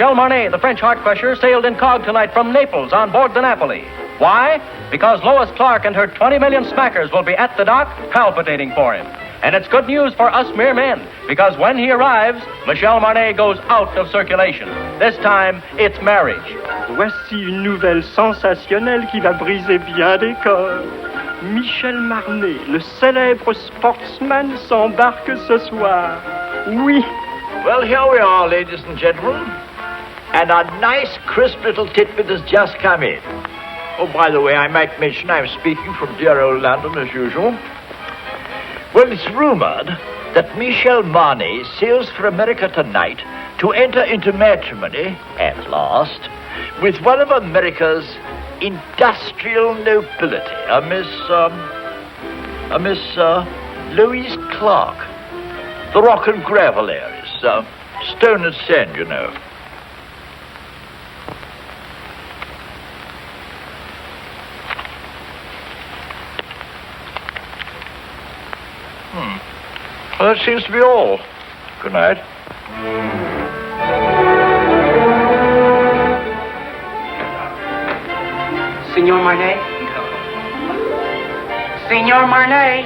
Michel Marnet, the French heart crusher, sailed incog tonight from Naples on board the Napoli. Why? Because Lois Clark and her 20 million smackers will be at the dock palpitating for him. And it's good news for us mere men, because when he arrives, Michel Marnet goes out of circulation. This time, it's marriage. Voici une nouvelle sensationnelle qui va briser bien des corps. Michel Marnet, le célèbre sportsman, s'embarque ce soir. Oui. Well, here we are, ladies and gentlemen. And a nice, crisp little tidbit has just come in. Oh, by the way, I might mention I'm speaking from dear old London as usual. Well, it's rumored that Michel Marnet sails for America tonight to enter into matrimony, at last, with one of America's industrial nobility, a Miss Louise Clark. The rock and gravel heiress, stone and sand, you know. Well, that seems to be all. Good night. Signor Marnet? Signor Marnet?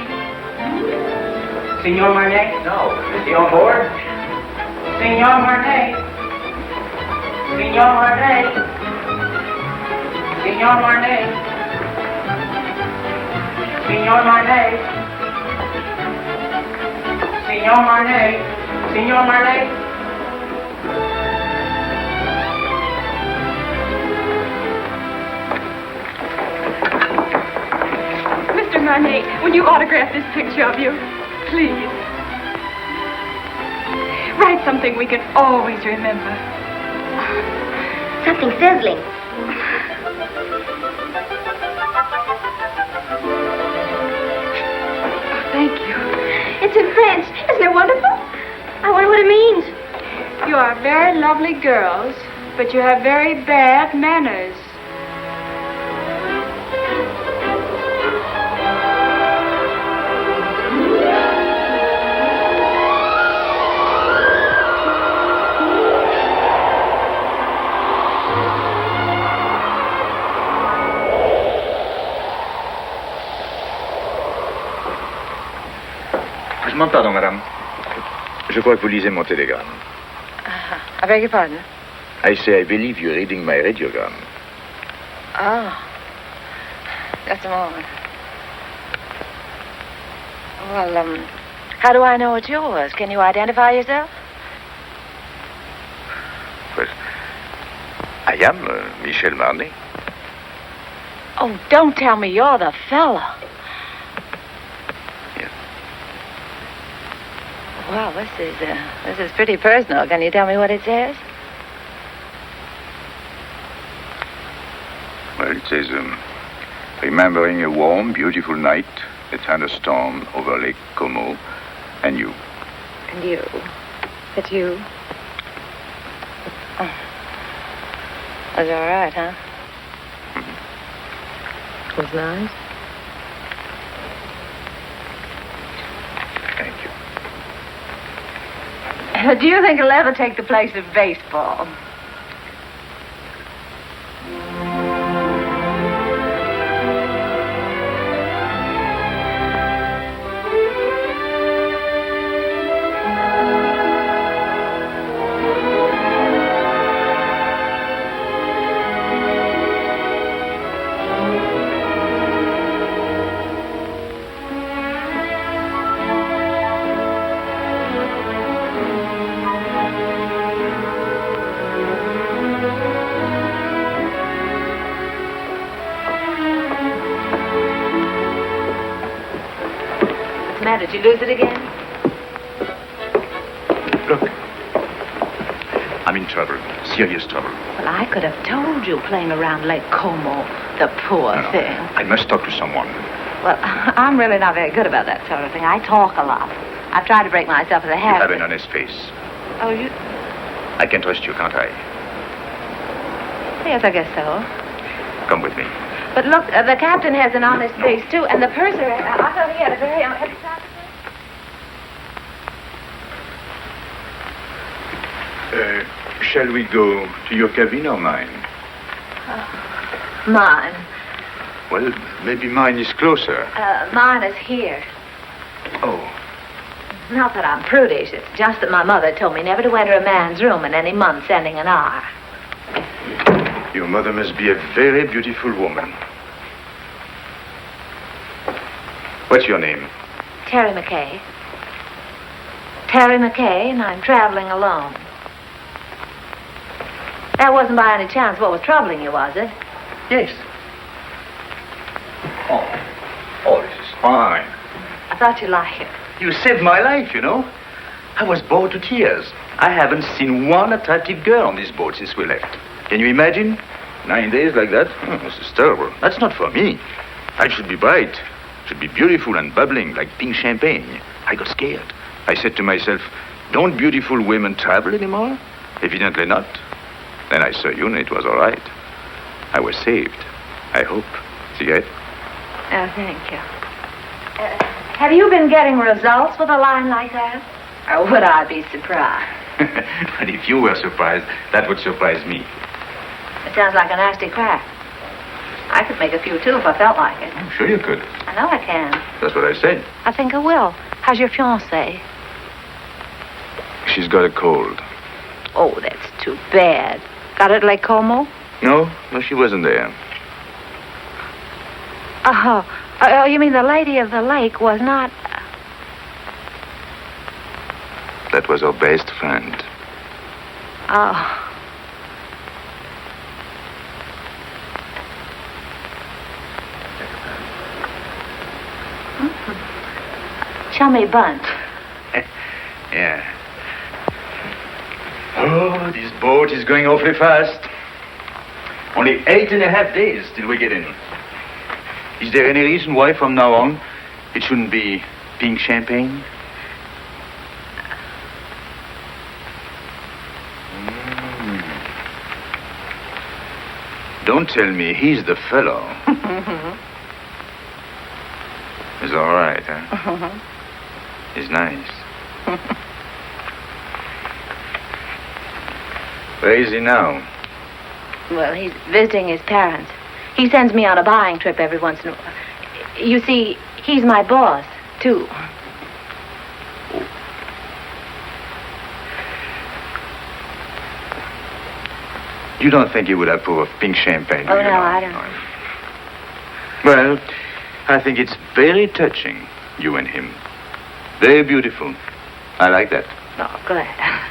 Signor Marnet? No. Is he on board? Signor Marnet? Signor Marnet? Signor Marnet? Signor Marnet? Signor Marnet? Signor Marnet? Mr. Marnet, will you autograph this picture of you? Please. Write something we can always remember. Something sizzling. Thank you. It's in French. Isn't it wonderful? I wonder what it means. You are very lovely girls, but you have very bad manners. Pardon, madame. Je crois que vous lisez mon télégramme. I beg your pardon? I say I believe you're reading my radiogram. Oh. Just a moment. Well, how do I know it's yours? Can you identify yourself? Well, I am Michel Marnet. Oh, don't tell me you're the fella. Well, this is pretty personal. Can you tell me what it says? Well, it says, remembering a warm, beautiful night, a thunderstorm over Lake Como, and you. And you. It's you. Oh. That's all right, huh? Mm-hmm. It was nice. Thank you. Do you think it'll ever take the place of baseball? Did you lose it again? Look. I'm in trouble. Serious trouble. Well, I could have told you playing around Lake Como, the poor thing. I must talk to someone. Well, I'm really not very good about that sort of thing. I talk a lot. I've tried to break myself of the You habit. have an honest face. Oh, you... I can trust you, can't I? Yes, I guess so. Come with me. But look, the captain has an honest face, too, and the purser, I thought he had a very honest... Shall we go to your cabin or mine? Mine. Well, maybe mine is closer. Mine is here. Oh. Not that I'm prudish. It's just that my mother told me never to enter a man's room in any month ending in R. Your mother must be a very beautiful woman. What's your name? Terry McCay. Terry McCay, and I'm traveling alone. That wasn't by any chance what was troubling you, was it? Yes. Oh, this is fine. I thought you'd like it. You saved my life, you know. I was bored to tears. I haven't seen one attractive girl on this boat since we left. Can you imagine? 9 days like that? This is terrible. That's not for me. I should be bright. Should be beautiful and bubbling like pink champagne. I got scared. I said to myself, don't beautiful women travel anymore? Evidently not. Then I saw you and it was all right. I was saved. I hope. Cigarette? Oh, thank you. Have you been getting results with a line like that? Or would I be surprised? And if you were surprised, that would surprise me. It sounds like a nasty crack. I could make a few, too, if I felt like it. I'm sure you could. I know I can. That's what I said. I think I will. How's your fiancée? She's got a cold. Oh, that's too bad. Got it at Lake Como? No, she wasn't there. Oh, you mean the lady of the lake was not... That was her best friend. Oh. Chummy bunch. Yeah. Oh, this boat is going awfully fast. Only 8.5 days till we get in. Is there any reason why from now on it shouldn't be pink champagne? Don't tell me he's the fellow. He's all right, huh? He's nice. Where is he now? Well, he's visiting his parents. He sends me on a buying trip every once in a while. You see, he's my boss, too. You don't think he would approve of pink champagne, do Oh, you? no, I don't. Well, I think it's very touching, you and him. Very beautiful. I like that. Oh, glad.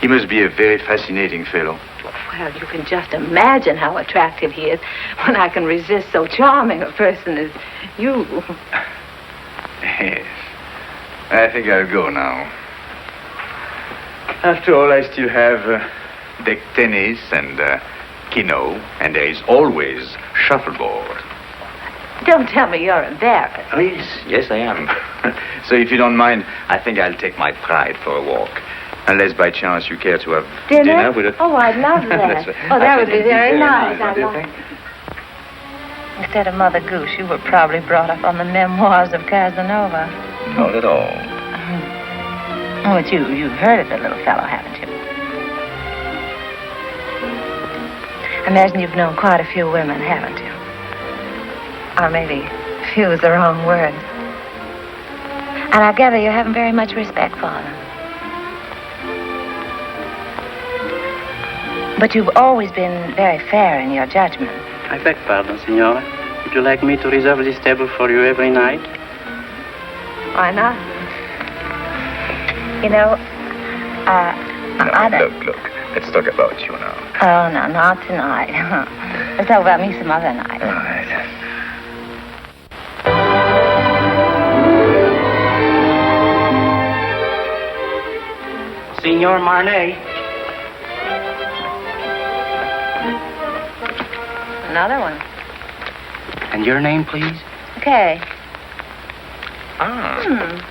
He must be a very fascinating fellow. Well, you can just imagine how attractive he is when I can resist so charming a person as you. Yes. I think I'll go now. After all, I still have deck tennis and keno, and there is always shuffleboard. Don't tell me you're embarrassed. Oh, yes, I am. So if you don't mind, I think I'll take my pride for a walk. Unless by chance you care to have dinner with it. Oh, I'd love that. That's right. Oh, that would be very nice. Don't you think? Instead of Mother Goose, you were probably brought up on the memoirs of Casanova. Not at all. Oh, but you've heard of the little fellow, haven't you? I imagine you've known quite a few women, haven't you? Or maybe few is the wrong word. And I gather you haven't very much respect for them. But you've always been very fair in your judgment. I beg pardon, Signora. Would you like me to reserve this table for you every night? Why not? You know, Look. Let's talk about you now. Oh, no, not tonight. Let's talk about me some other night. All right. Signor Marnet. Another one. And your name, please? Okay. Ah.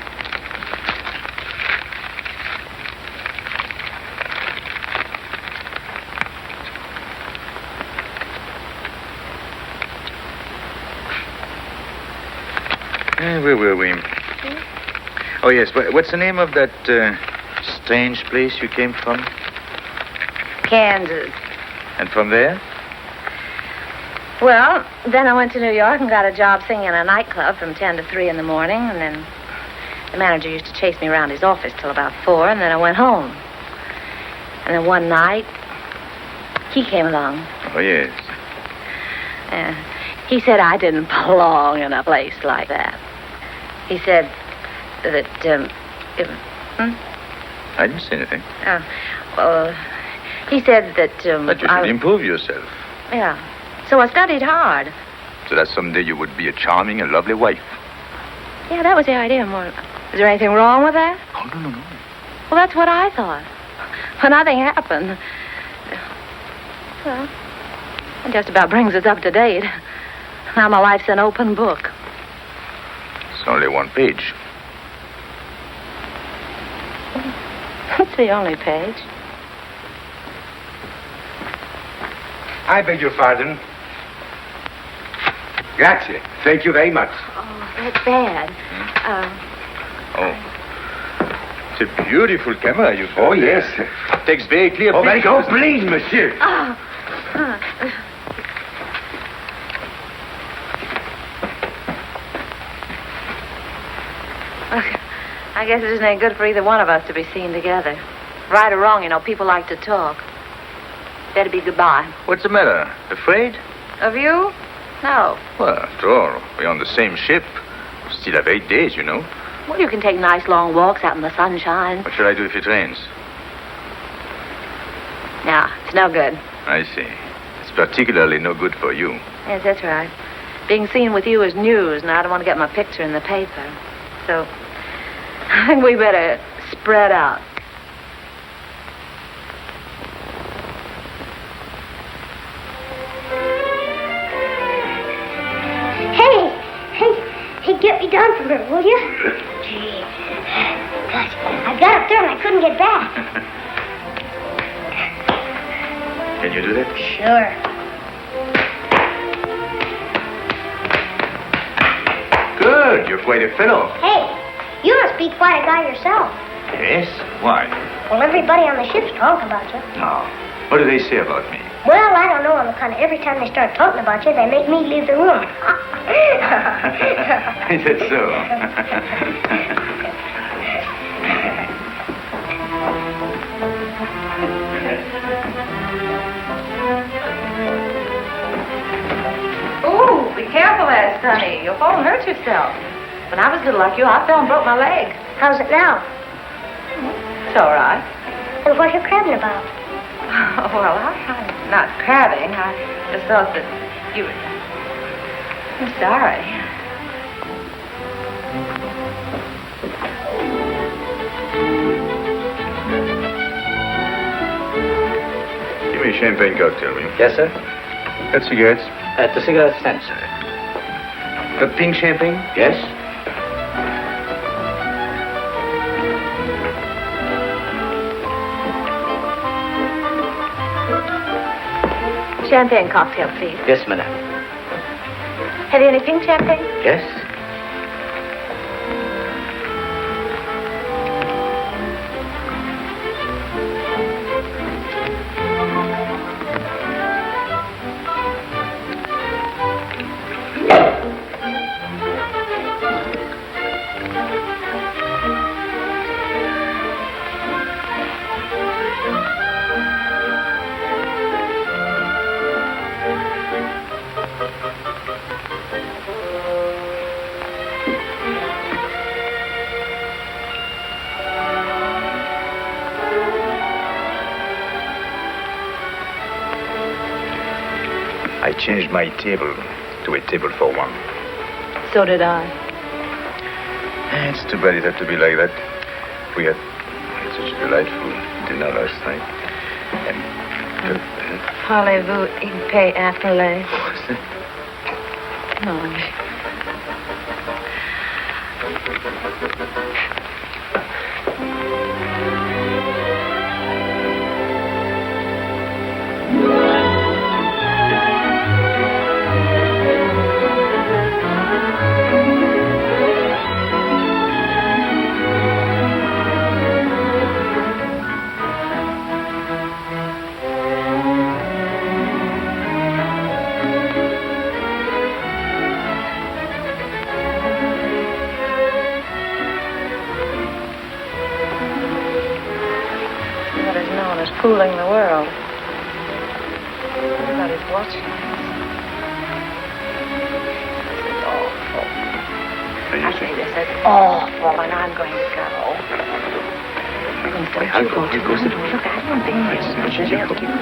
Where were we? Oh, yes. What's the name of that strange place you came from? Kansas. And from there? Well, then I went to New York and got a job singing in a nightclub from 10 to 3 in the morning, and then the manager used to chase me around his office till about 4, and then I went home. And then one night, he came along. Oh, yes. He said I didn't belong in a place like that. He said that, I didn't say anything. Well, he said that, That you should improve yourself. Yeah. So I studied hard. So that someday you would be a charming and lovely wife. Yeah, that was the idea. More. Is there anything wrong with that? Oh, no. Well, that's what I thought. But nothing happened. Well, it just about brings us up to date. Now my life's an open book. It's only one page. It's the only page. I beg your pardon. Grazie. Thank you very much. Oh, that's bad. It's a beautiful camera you've got. Oh, yes. Takes very clear Oh, very pictures. good. Please, monsieur. I guess it isn't any good for either one of us to be seen together. Right or wrong, you know, people like to talk. Better be goodbye. What's the matter? Afraid? Of you? No. Well, after all, we're on the same ship. We still have 8 days, you know. Well, you can take nice long walks out in the sunshine. What should I do if it rains? No, it's no good. I see. It's particularly no good for you. Yes, that's right. Being seen with you is news, and I don't want to get my picture in the paper. So, I think we better spread out. Hey, get me down from here, will you? Gee, gosh, I got up there and I couldn't get back. Can you do that? Sure. Good. You're quite a fellow. Hey, you must be quite a guy yourself. Yes? Why? Well, everybody on the ship's talking about you. No. What do they say about me? Well, I don't know on the kind of every time they start talking about you, they make me leave the room. Is that so? Ooh, be careful there, Sonny. You'll fall and hurt yourself. When I was little like you, I fell and broke my leg. How's it now? It's all right. And what are you crabbing about? Oh, well, I'm not crabbing. I just thought that you were... I'm sorry. Give me a champagne cocktail, will you? Yes, sir. Got cigarettes? At the cigarette stand, sir. Got pink champagne? Yes? Champagne cocktail, please. Yes, madam. Have you any pink champagne? Yes? I changed my table to a table for one. So did I. It's too bad it had to be like that. We had such a delightful dinner last night. And Parlez-vous il paye appelé? what's that? No. fooling the world. Everybody's watching us. This is awful. I say this is awful, and I'm going to go. Don't you go too. Look, I don't think they'll give me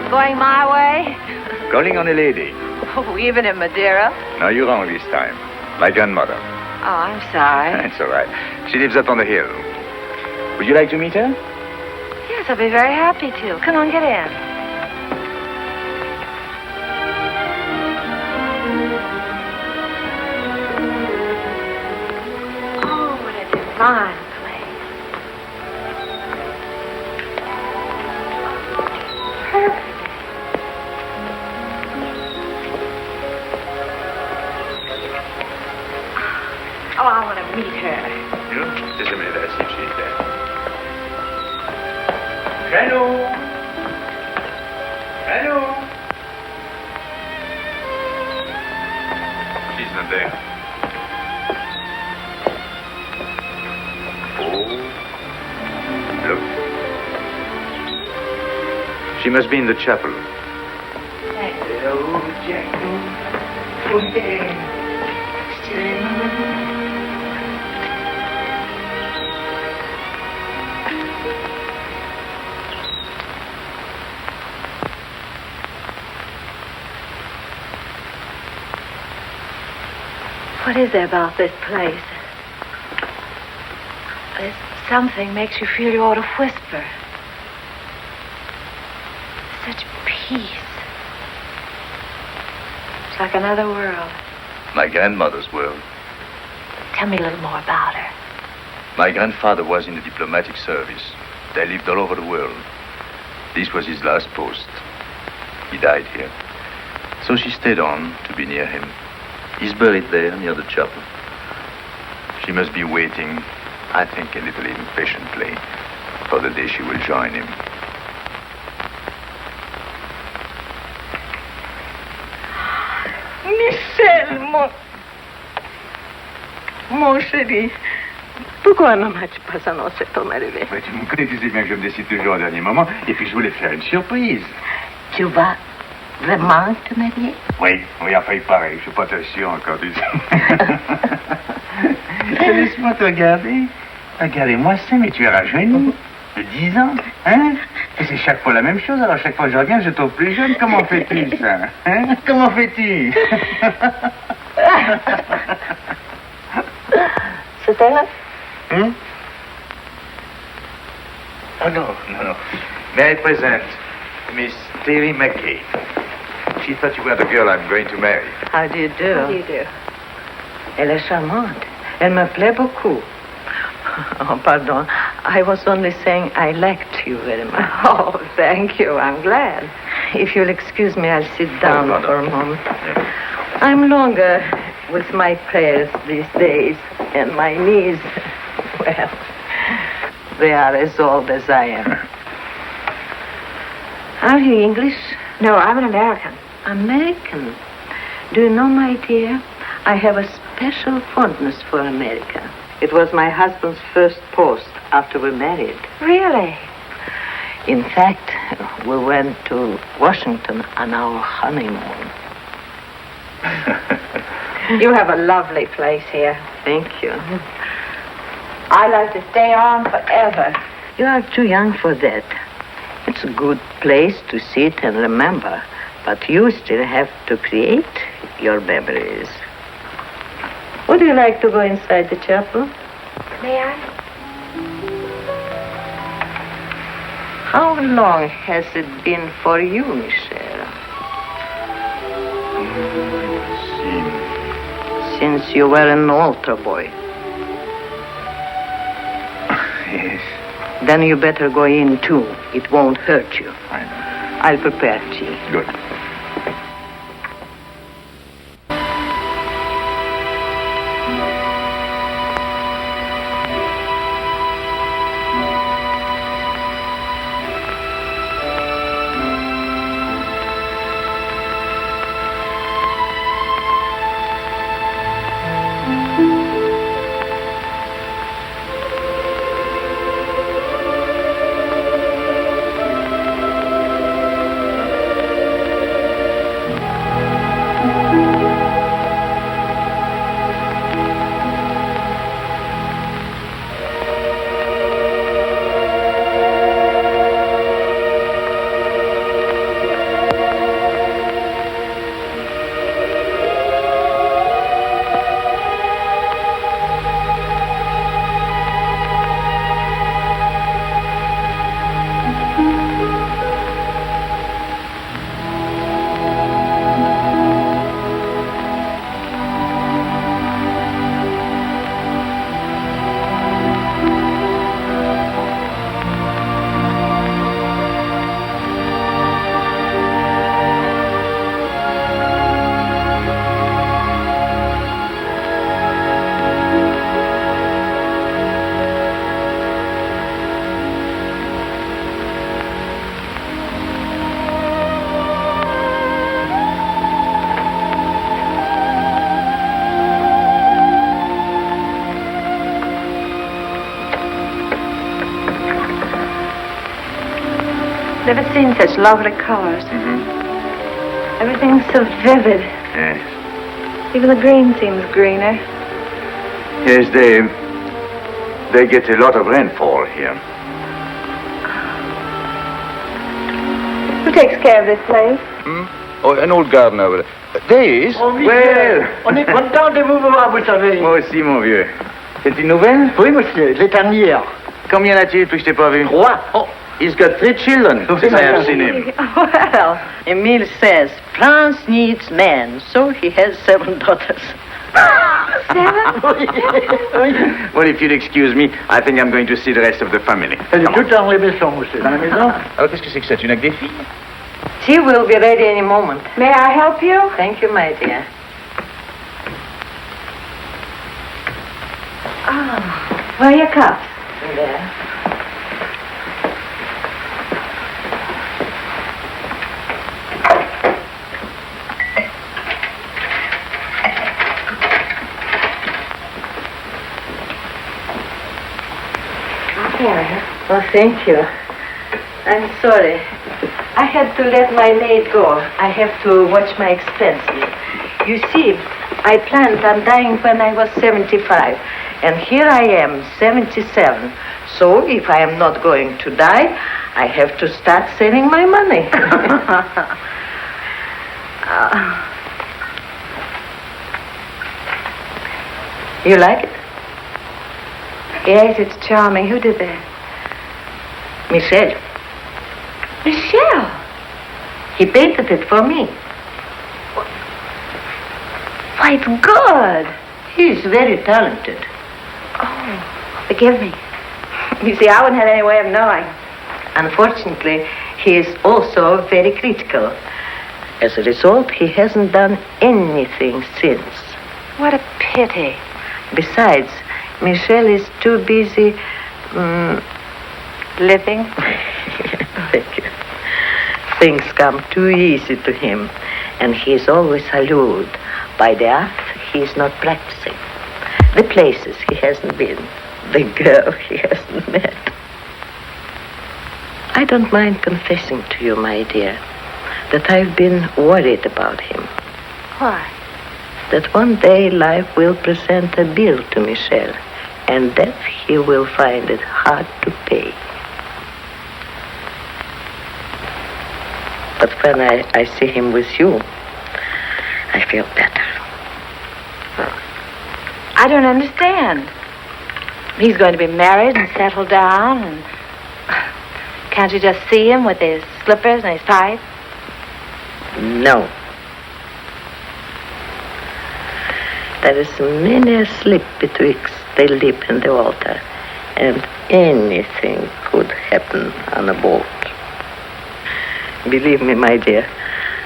Going my way? Calling on a lady. Oh, even in Madeira? No, you're wrong this time. My grandmother. Oh, I'm sorry. It's all right. She lives up on the hill. Would you like to meet her? Yes, I'll be very happy to. Come on, get in. Oh, what a divine place. Perfect. Oh, I want to meet her. Just a minute, I'll see if she's there. Hello? Hello? She's not there. Oh. Look. She must be in the chapel. Hello, Jack. What is there about this place? There's something makes you feel you ought to whisper. Such peace. It's like another world. My grandmother's world. Tell me a little more about her. My grandfather was in the diplomatic service. They lived all over the world. This was his last post. He died here. So she stayed on to be near him. He's buried there near the chapel. She must be waiting, I think a little impatiently, for the day she will join him. Michel, mon chéri, pourquoi ne m'as-tu pas annoncé ton arrivée? Ouais, tu me connais, tu sais bien que je me décide toujours au dernier moment. Et puis je voulais faire une surprise. Tu vas vraiment te marier? Oui, enfin, il paraît. Je suis pas très sûr encore du tout. Laisse-moi te regarder. Regardez-moi ça, mais tu es rajeuni. De 10 ans, hein? Et c'est chaque fois la même chose. Alors chaque fois que je reviens, je trouve plus jeune. Comment fais-tu, ça? Hein? Comment fais-tu? C'est elle? Hmm? Oh, no. May I present Miss Leo McCarey? She thought you were the girl I'm going to marry. How do you do? How do you do? Elle est charmante. Elle me plaît beaucoup. Oh, pardon. I was only saying I liked you very much. Oh, thank you. I'm glad. If you'll excuse me, I'll sit down pardon. for a moment. I'm longer with my prayers these days, and my knees, well, they are as old as I am. Are you English? No, I'm an American. American? Do you know, my dear, I have a special fondness for America. It was my husband's first post after we married. Really? In fact, we went to Washington on our honeymoon. You have a lovely place here. Thank you. I'd like to stay on forever. You are too young for that. It's a good place to sit and remember, but you still have to create your memories. Would you like to go inside the chapel? May I? How long has it been for you, Michel? Since you were an altar boy. Yes. Then you better go in, too. It won't hurt you. I know. I'll prepare tea. Good. Never seen such lovely colors. Everything's so vivid. Yes. Even the green seems greener. Yes, they get a lot of rainfall here. Who takes care of this place? Oh, an old gardener over there. There he is. Oh, Well. On est content de vous voir, vous savez. Moi aussi, mon vieux. C'est une nouvelle? Oui, monsieur, les dernières. Combien a-t-il depuis que je t'ai pas vu? 3. Oh, He's got 3 children since I have seen him. Well, Emile says France needs men, so he has 7 daughters. 7? Well, if you'll excuse me, I think I'm going to see the rest of the family. elle est toute dans les maisons, monsieur. Dans la maison? Alors, qu'est-ce que c'est que ça? Tu n'as que des filles? Tea will be ready any moment. May I help you? Thank you, my dear. Where are your cups? There. Oh, thank you. I'm sorry. I had to let my maid go. I have to watch my expenses. You see, I planned on dying when I was 75. And here I am, 77. So if I am not going to die, I have to start saving my money. You like it? Yes, it's charming. Who did that? Michel. Michelle. He painted it for me. Why, it's good. He's very talented. Oh, forgive me. You see, I wouldn't have any way of knowing. Unfortunately, he is also very critical. As a result, he hasn't done anything since. What a pity. Besides, Michel is too busy Living? Thank you. Things come too easy to him, and he is always allured by the art he is not practicing, the places he hasn't been, the girl he hasn't met. I don't mind confessing to you, my dear, that I've been worried about him. Why? That one day life will present a bill to Michel, and that he will find it hard to pay. But when I see him with you, I feel better. I don't understand. He's going to be married and settle down, and can't you just see him with his slippers and his pipe? No. There is many a slip betwixt the lip and the altar, and Anything could happen on a boat. Believe me, my dear,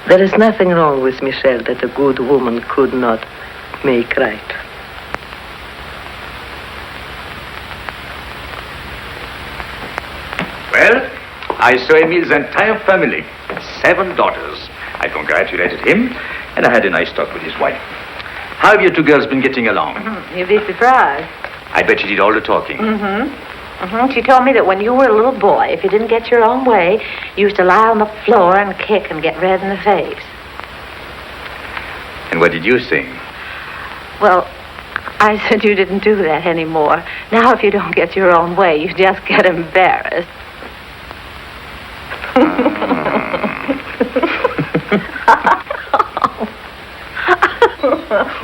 there is nothing wrong with Michelle that a good woman could not make right. Well, I saw Emile's entire family, 7 daughters. I congratulated him, and I had a nice talk with his wife. How have you 2 girls been getting along? You'd be surprised. I bet she did all the talking. She told me that when you were a little boy, if you didn't get your own way, you used to lie on the floor and kick and get red in the face. And what did you sing? Well, I said you didn't do that anymore. Now if you don't get your own way, you just get embarrassed.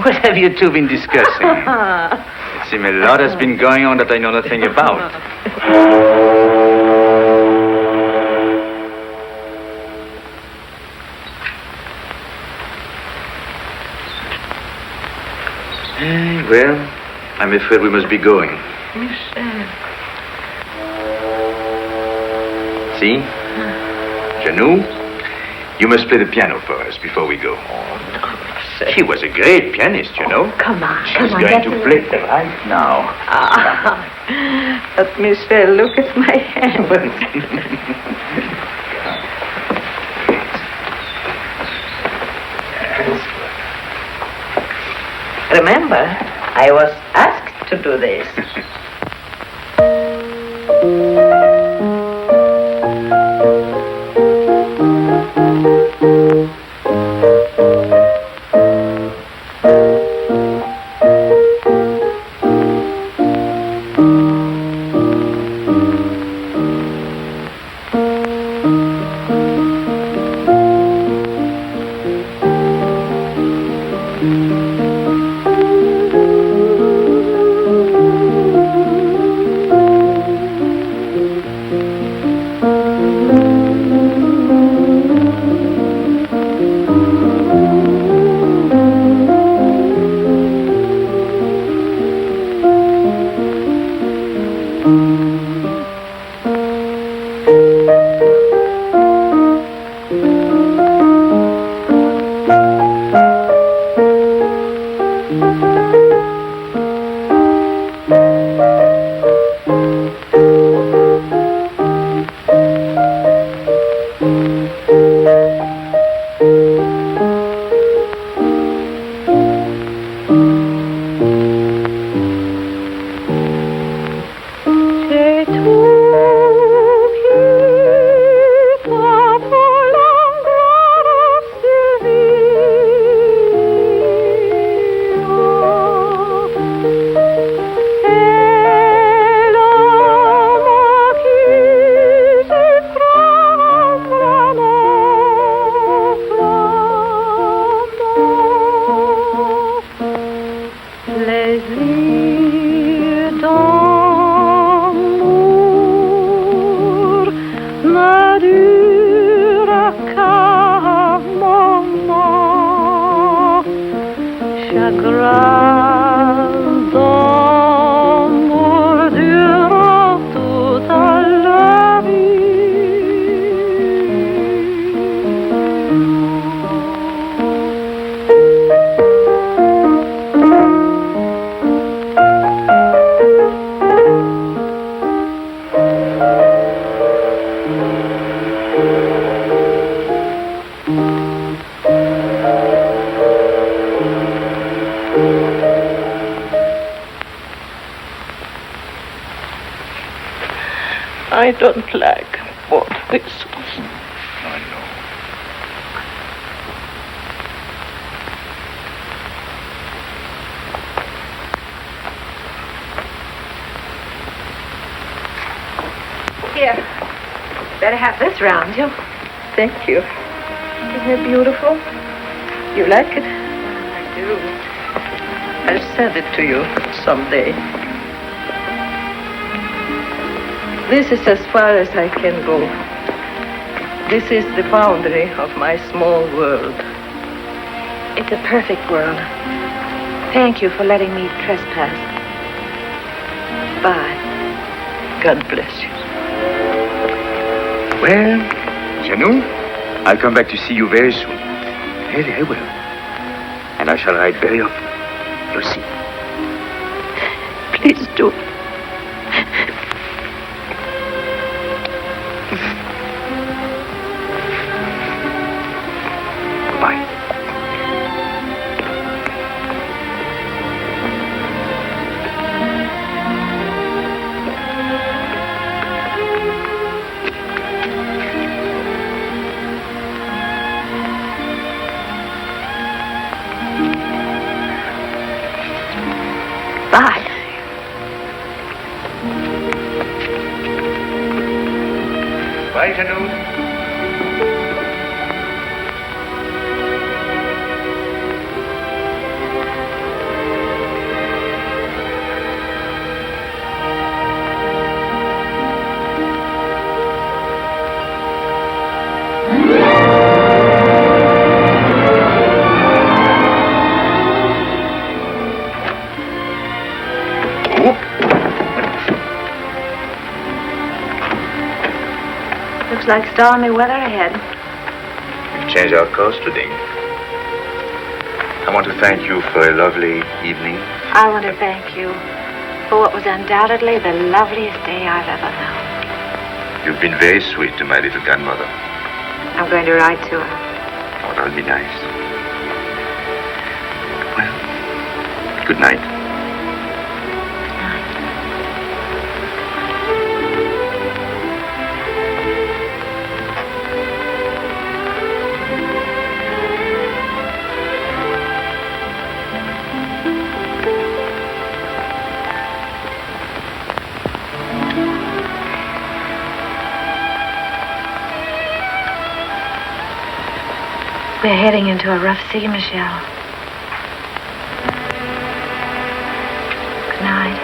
What have you 2 been discussing? It seems a lot has been going on that I know nothing about. Well, I'm afraid we must be going. Michelle. See? Janou, you must play the piano for us before we go. She was a great pianist, you know. Come on, She's going to play right now. But Michelle, look at my hand. Remember, I was asked to do this. I don't like both whistles. I know. Here. Better have this round you. Thank you. Isn't it beautiful? You like it? I do. I'll send it to you someday. This is as far as I can go. This is the boundary of my small world. It's a perfect world. Thank you for letting me trespass. Bye. God bless you. Well, Janou, I'll come back to see you very soon. Really, I will. And I shall write very often. You'll see. Please do. Goodbye. Bye. Bye, Janou. Looks like stormy weather ahead. We've changed our course today. I want to thank you for a lovely evening. I want to thank you for what was undoubtedly the loveliest day I've ever known. You've been very sweet to my little grandmother. I'm going to write to her. Oh, that'll be nice. Well, good night. We're heading into a rough sea, Michelle. Good night.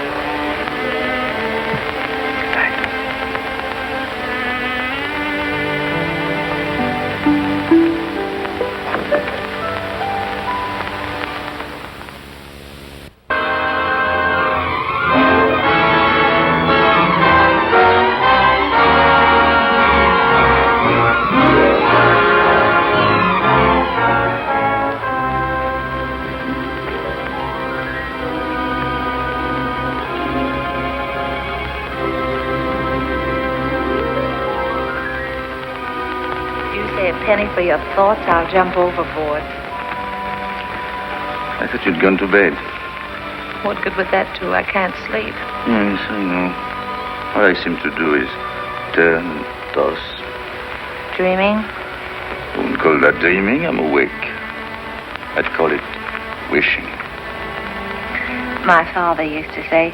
Penny for your thoughts, I'll jump overboard. I thought you'd gone to bed. What good would that do? I can't sleep. Yes, I know. All I seem to do is turn, toss. Dreaming? I wouldn't call that dreaming. I'm awake. I'd call it wishing. My father used to say,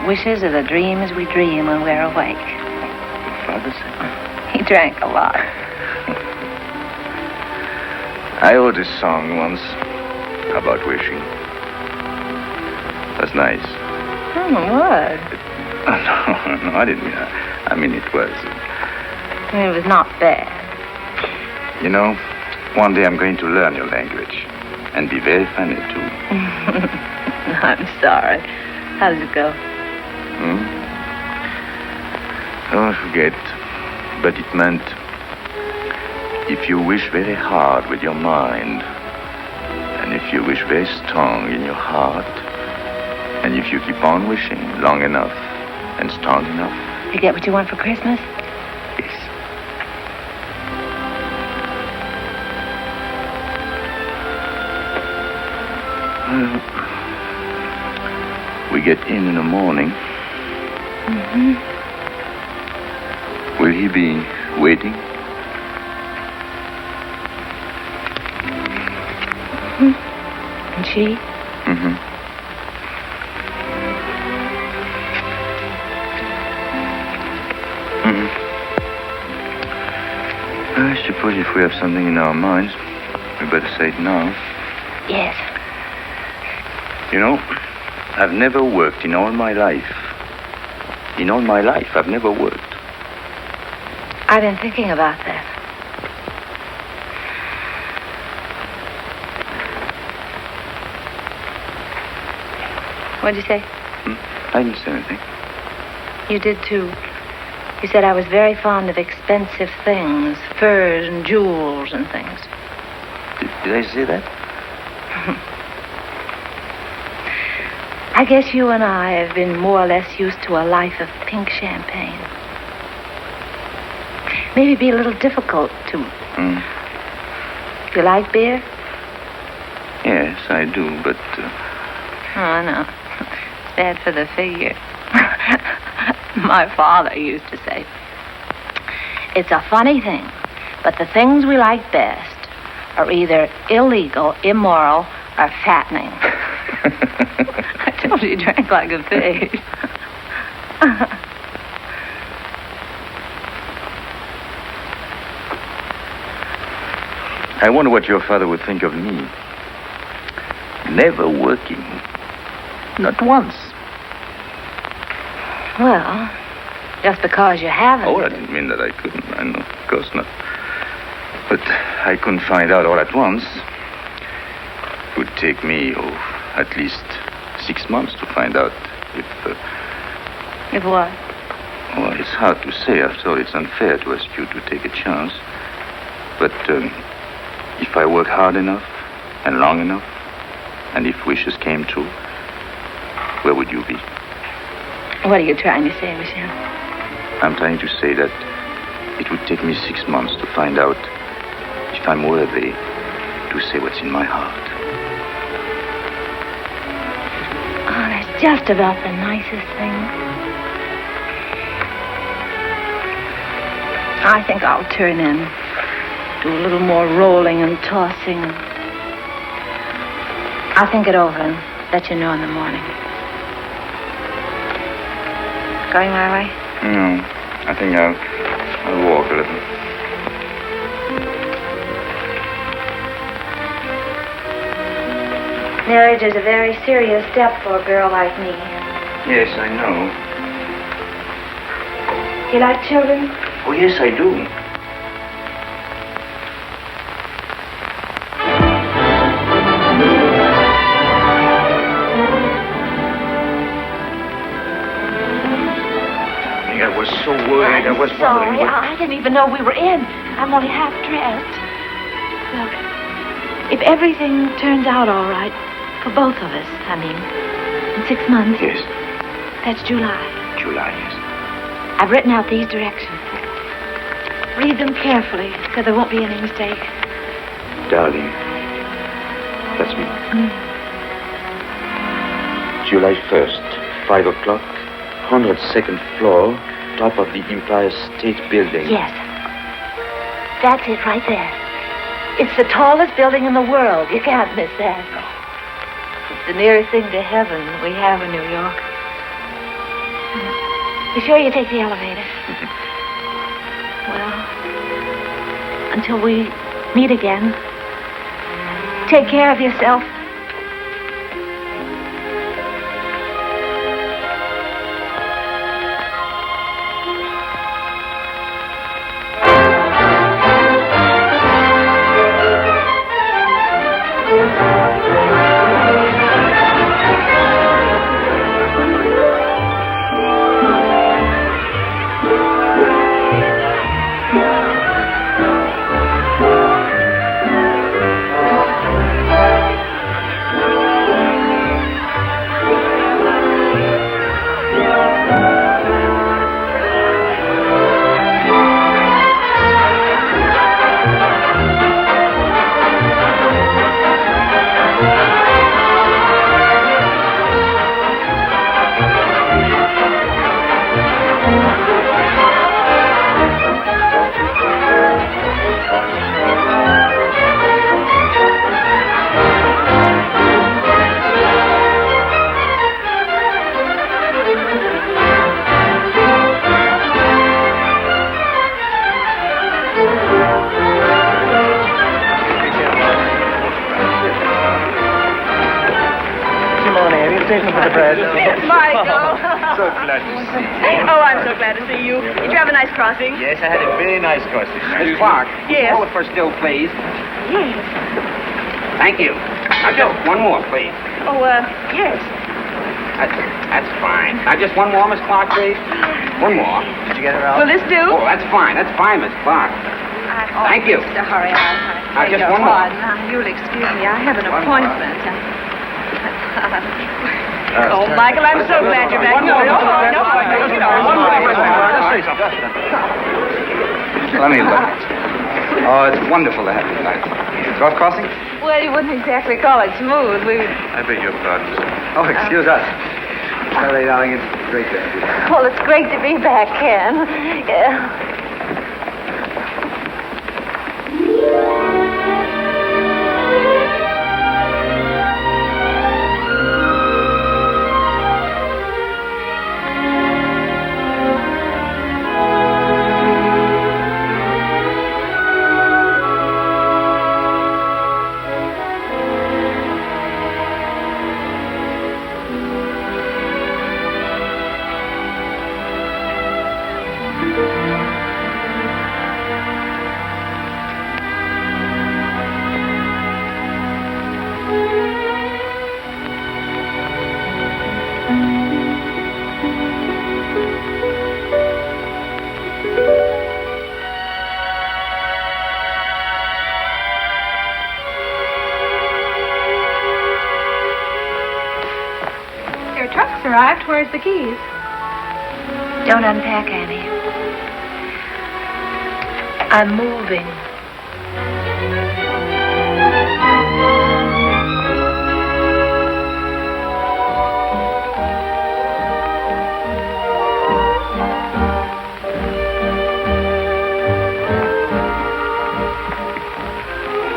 wishes are the dreams we dream when we're awake. Your father said? He drank a lot. I wrote a song once about wishing. That's nice. What? No, I didn't mean that. I mean, it was. It was not bad. You know, one day I'm going to learn your language. And be very funny, too. I'm sorry. How does it go? Oh, I forget. But it meant, if you wish very hard with your mind, and if you wish very strong in your heart, and if you keep on wishing long enough and strong enough... You get what you want for Christmas? Yes. Well, we get in the morning. Mm-hmm. Will he be waiting? And she? Mm-hmm. I suppose if we have something in our minds, we better say it now. Yes. You know, I've never worked in all my life. In all my life, I've never worked. I've been thinking about that. What'd you say? I didn't say anything. You did, too. You said I was very fond of expensive things, furs and jewels and things. Did I say that? I guess you and I have been more or less used to a life of pink champagne. Maybe be a little difficult to... You like beer? Yes, I do, but... Oh, no. It's bad for the figure. My father used to say, it's a funny thing, but the things we like best are either illegal, immoral, or fattening. I told you he drank like a pig. I wonder what your father would think of me. Never working. Not once. Well, just because you haven't. Oh, I didn't mean that I couldn't. I know, of course not. But I couldn't find out all at once. It would take me, at least 6 months to find out if... If what? Well, it's hard to say. After all, it's unfair to ask you to take a chance. But if I work hard enough and long enough, and if wishes came true, where would you be? What are you trying to say, Michel? I'm trying to say that it would take me 6 months to find out if I'm worthy to say what's in my heart. Oh, that's just about the nicest thing. I think I'll turn in. Do a little more rolling and tossing. I'll think it over and let you know in the morning. Going my way? No, I think I'll walk a little. Marriage is a very serious step for a girl like me. Yes, I know. You like children? Oh, yes, I do. I was so worried. I was sorry. wondering... I didn't even know we were in. I'm only half dressed. Look, if everything turns out all right, for both of us, I mean, in 6 months. Yes. That's July. July, yes. I've written out these directions. Read them carefully, so there won't be any mistake. Darling, that's me. July 1st, 5 o'clock, 102nd floor, top of the Empire State Building. Yes. That's it right there. It's the tallest building in the world. You can't miss that. No. It's the nearest thing to heaven we have in New York. You sure you take the elevator? Well, until we meet again, take care of yourself. Michael. So glad to see you. Oh, I'm so glad to see you. Did you have a nice crossing? Yes, I had a very nice crossing. Miss Clark. Yes. Hold it for still, please. Yes. Thank you. Now, Joe, one more, please. Oh, yes. That's fine. Now, just one more, Miss Clark, please. One more. Did you get her out? Will this do? Oh, that's fine. That's fine, Miss Clark. Thank you. Mr. Hurry, Now, just one more. Now, you'll excuse me. I have an appointment. Oh, Michael, I'm so glad you're back. No. Let me look. Oh, it's wonderful to have you tonight. Golf crossing? Well, you wouldn't exactly call it smooth. I beg your pardon, sir. Oh, excuse us. Sorry, darling, it's great to have you. Well, it's great to be back, Ken. Yeah. Arrived. Where's the keys? Don't unpack, Annie. I'm moving.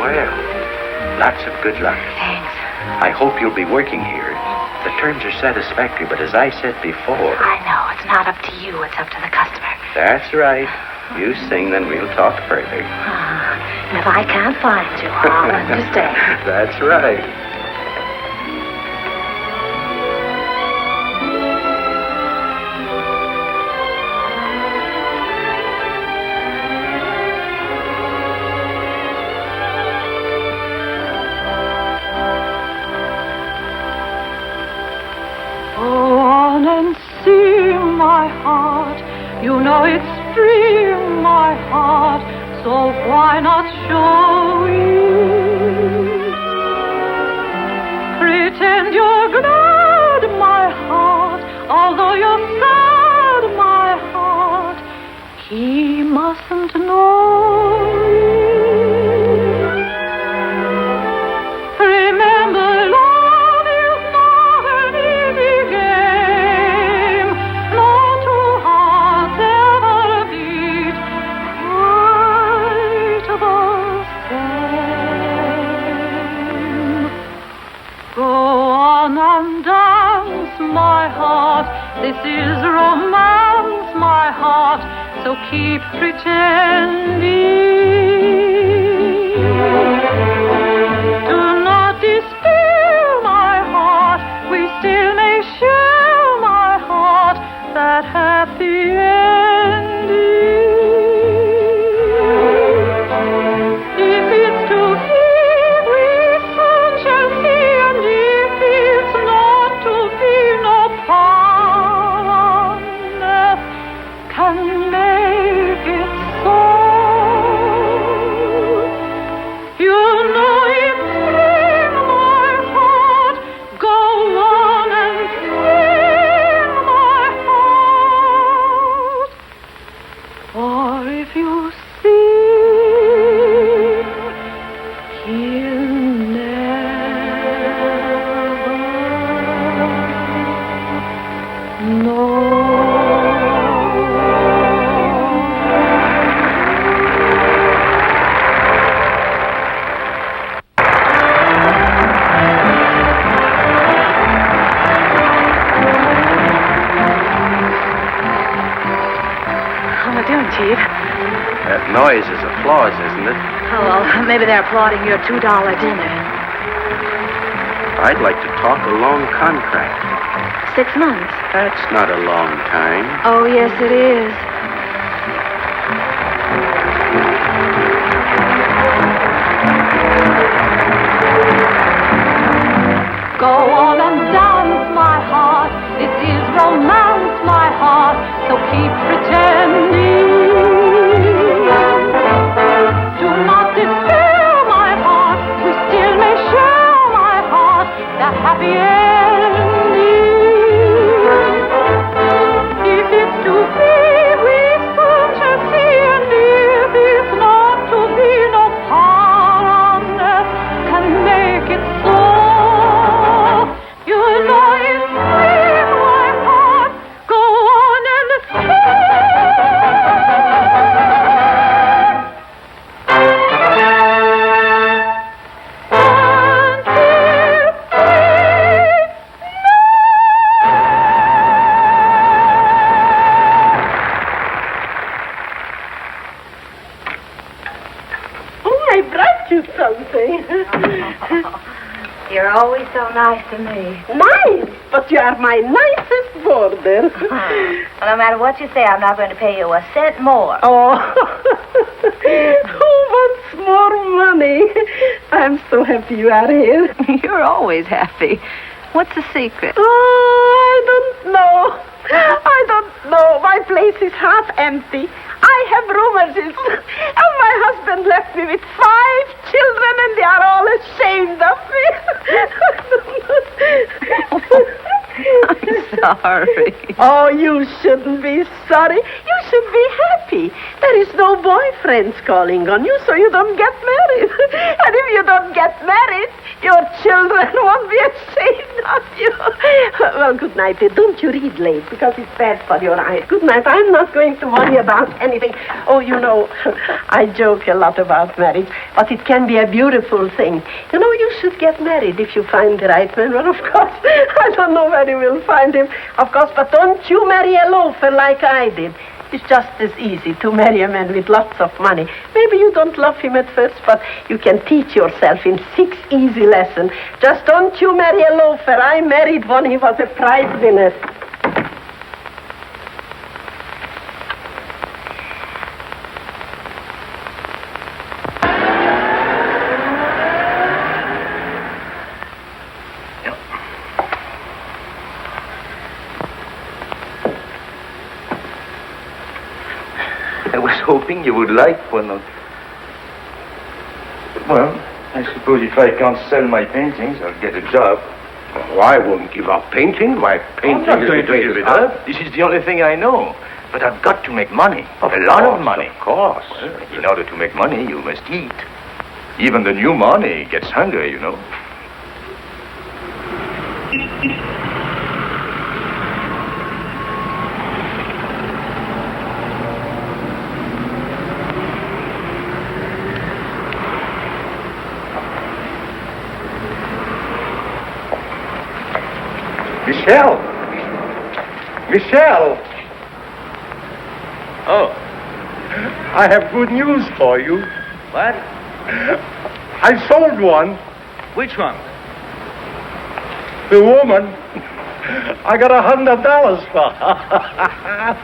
Well, lots of good luck. Thanks. I hope you'll be working here. The terms are satisfactory, but as I said before... I know. It's not up to you. It's up to the customer. That's right. You sing, then we'll talk further. And if I can't find you, I'll understand. That's right. You know it's free, my heart, so why not show it? Pretend you're glad, my heart, although you're sad, my heart. He mustn't know it. Remember, love is not an easy game. No two hearts ever beat quite the same. Go on and dance, my heart. This is romance, my heart. So keep pretending. Do not despair, my heart. We still may share, my heart, that happy ending. If it's to be, we soon shall see, and if it's not to be, no power on earth can make it so. You know it's free, my heart. Go on and sing, my heart. For if you sing, he'll never know. How are you doing, Chief? That noise is applause, isn't it? Oh, well, maybe they're applauding your $2 dinner. I'd like to talk a long contract. 6 months. That's not a long time. Oh, yes, it is. Go on and dance, my heart. This is romance, my heart, so keep pretending. Do not despair, my heart, we still may share, my heart, that happy ending. If it's to be, we soon shall see, and if it's not to be, no power on earth can make it so. You know it's free, my heart, go on and I brought you something. You're always so nice to me. Nice, but you are my nicest boarder. Well, no matter what you say, I'm not going to pay you a cent more. Oh, who wants more money? I'm so happy you are here. You're always happy. What's the secret? Oh, I don't know. I don't know. My place is half empty. I have rheumatism. And my husband left me with 5 children, and they are all ashamed of me. I'm sorry. Oh, you shouldn't be sorry. You should be happy. There is no boyfriends calling on you, so you don't get married. And if you don't get married, your children won't be ashamed of you. Well, good night. Don't you read late, because it's bad for your eyes. Good night. I'm not going to worry about anything. Oh, you know, I joke a lot about marriage, but it can be a beautiful thing. You know, you should get married if you find the right man. Well, of course, I don't know where you will find him, of course, but don't you marry a loafer like I did. It's just as easy to marry a man with lots of money. Maybe you don't love him at first, but you can teach yourself in 6 easy lessons. Just don't you marry a loafer. I married one. He was a prize winner. I was hoping you would like one of... Well, I suppose if I can't sell my paintings, I'll get a job. Oh, I won't give up painting. My painting I'm not is going the to give greatest it up. This is the only thing I know. But I've got to make money. A lot of money. Of course. Well, in order to make money, you must eat. Even the new money gets hungry, you know. Michelle! Michelle! Oh. I have good news for you. What? I sold one. Which one? The woman. I got $100 for her.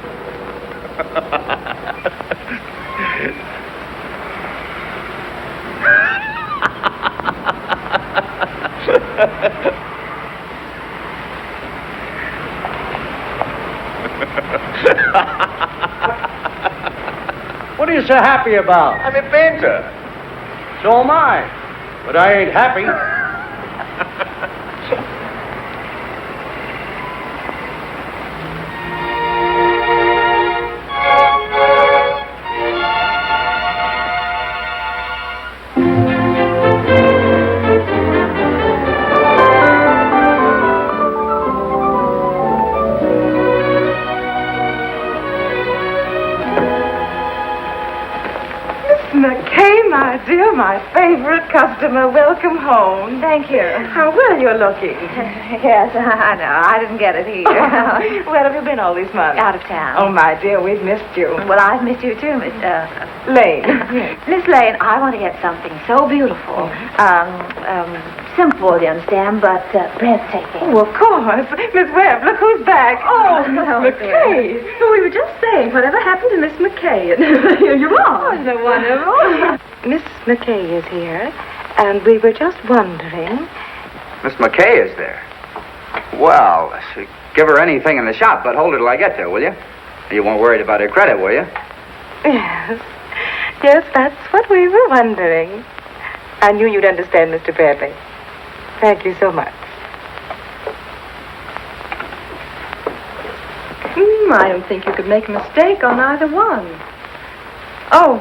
What are you so happy about? I'm a painter. So am I. But I ain't happy. McCay, my dear, my favorite customer. Welcome home. Thank you. How well you're looking. Yes, I know. I didn't get it here. Where have you been all these months? Out of town. Oh, my dear, we've missed you. Well, I've missed you too, Miss Lane. Miss Lane, I want to get something so beautiful. Simple, you understand, but breathtaking. Oh, of course. Miss Webb, look who's back. Oh, Miss Oh, McCay. dear. We were just saying, whatever happened to Miss McCay? And here you are. Isn't it wonderful? Miss McCay is here, and we were just wondering. Miss McCay is there. Well, give her anything in the shop, but hold her till I get there, will you? You weren't worried about her credit, were you? Yes. Yes, that's what we were wondering. I knew you'd understand, Mr. Bradley. Thank you so much. I don't think you could make a mistake on either one. Oh,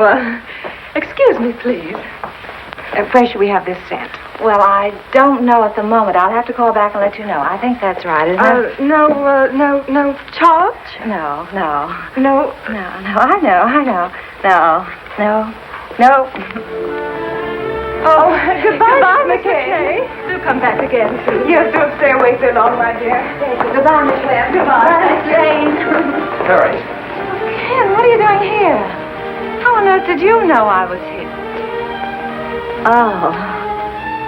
excuse me, please. Where should we have this sent? Well, I don't know at the moment. I'll have to call back and let you know. I think that's right, isn't it? No charge? No. No. I know. No. Oh, goodbye, Miss McCay. Do come back again, please. Yes, don't stay away so long, my dear. Thank you. Goodbye, Miss Webb. Goodbye, Miss Jane. Hurry. Ken, what are you doing here? How on earth did you know I was here?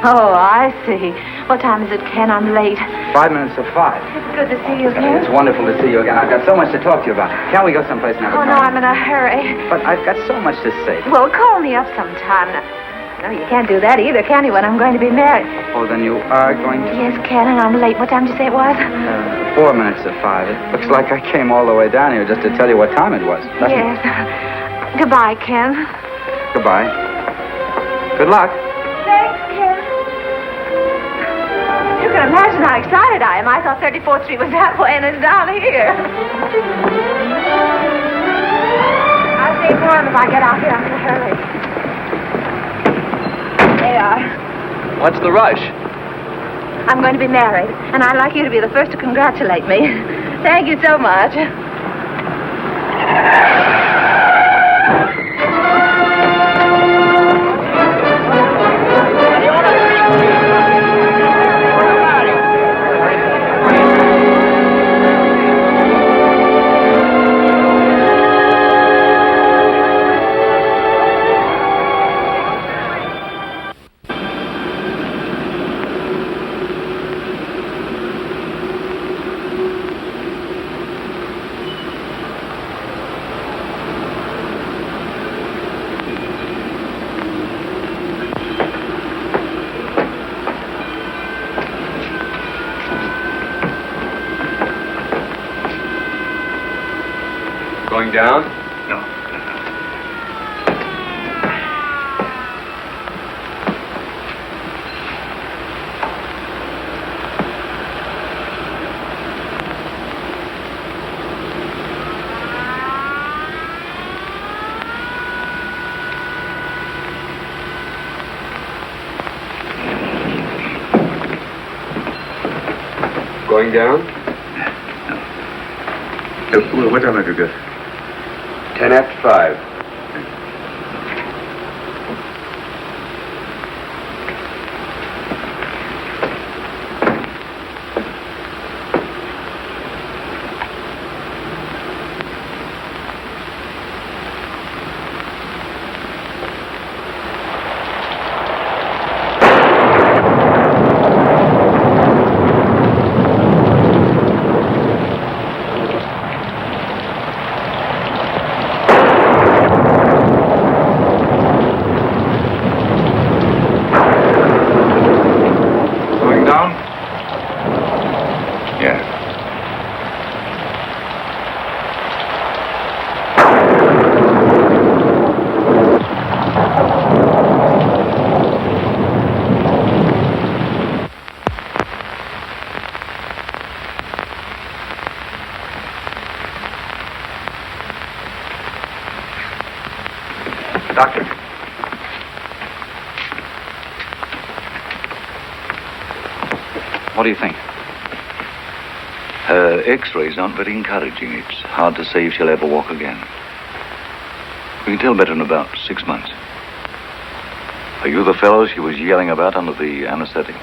Oh, I see. What time is it, Ken? I'm late. 5 minutes to 5. It's good to see you, Ken. It's wonderful to see you again. I've got so much to talk to you about. Can't we go someplace now? Oh, no, I'm in a hurry. But I've got so much to say. Well, call me up sometime. No, you can't do that either, can you, when I'm going to be married? Oh, then you are going to... Yes, Ken, and I'm late. What time did you say it was? 4 minutes to 5. It looks like I came all the way down here just to tell you what time it was. Yes. Goodbye, Ken. Goodbye. Good luck. Thanks, Ken. You can imagine how excited I am. I thought 34th Street was that way, and it's down here. I'll stay for him if I get out here. I'm in a hurry. They are. What's the rush? I'm going to be married, and I'd like you to be the first to congratulate me. Thank you so much. Going down? No. Going down? What time have you got? 10 after 5. Doctor. What do you think? Her x-rays aren't very encouraging. It's hard to say if she'll ever walk again. We can tell better in about 6 months. Are you the fellow she was yelling about under the anesthetic?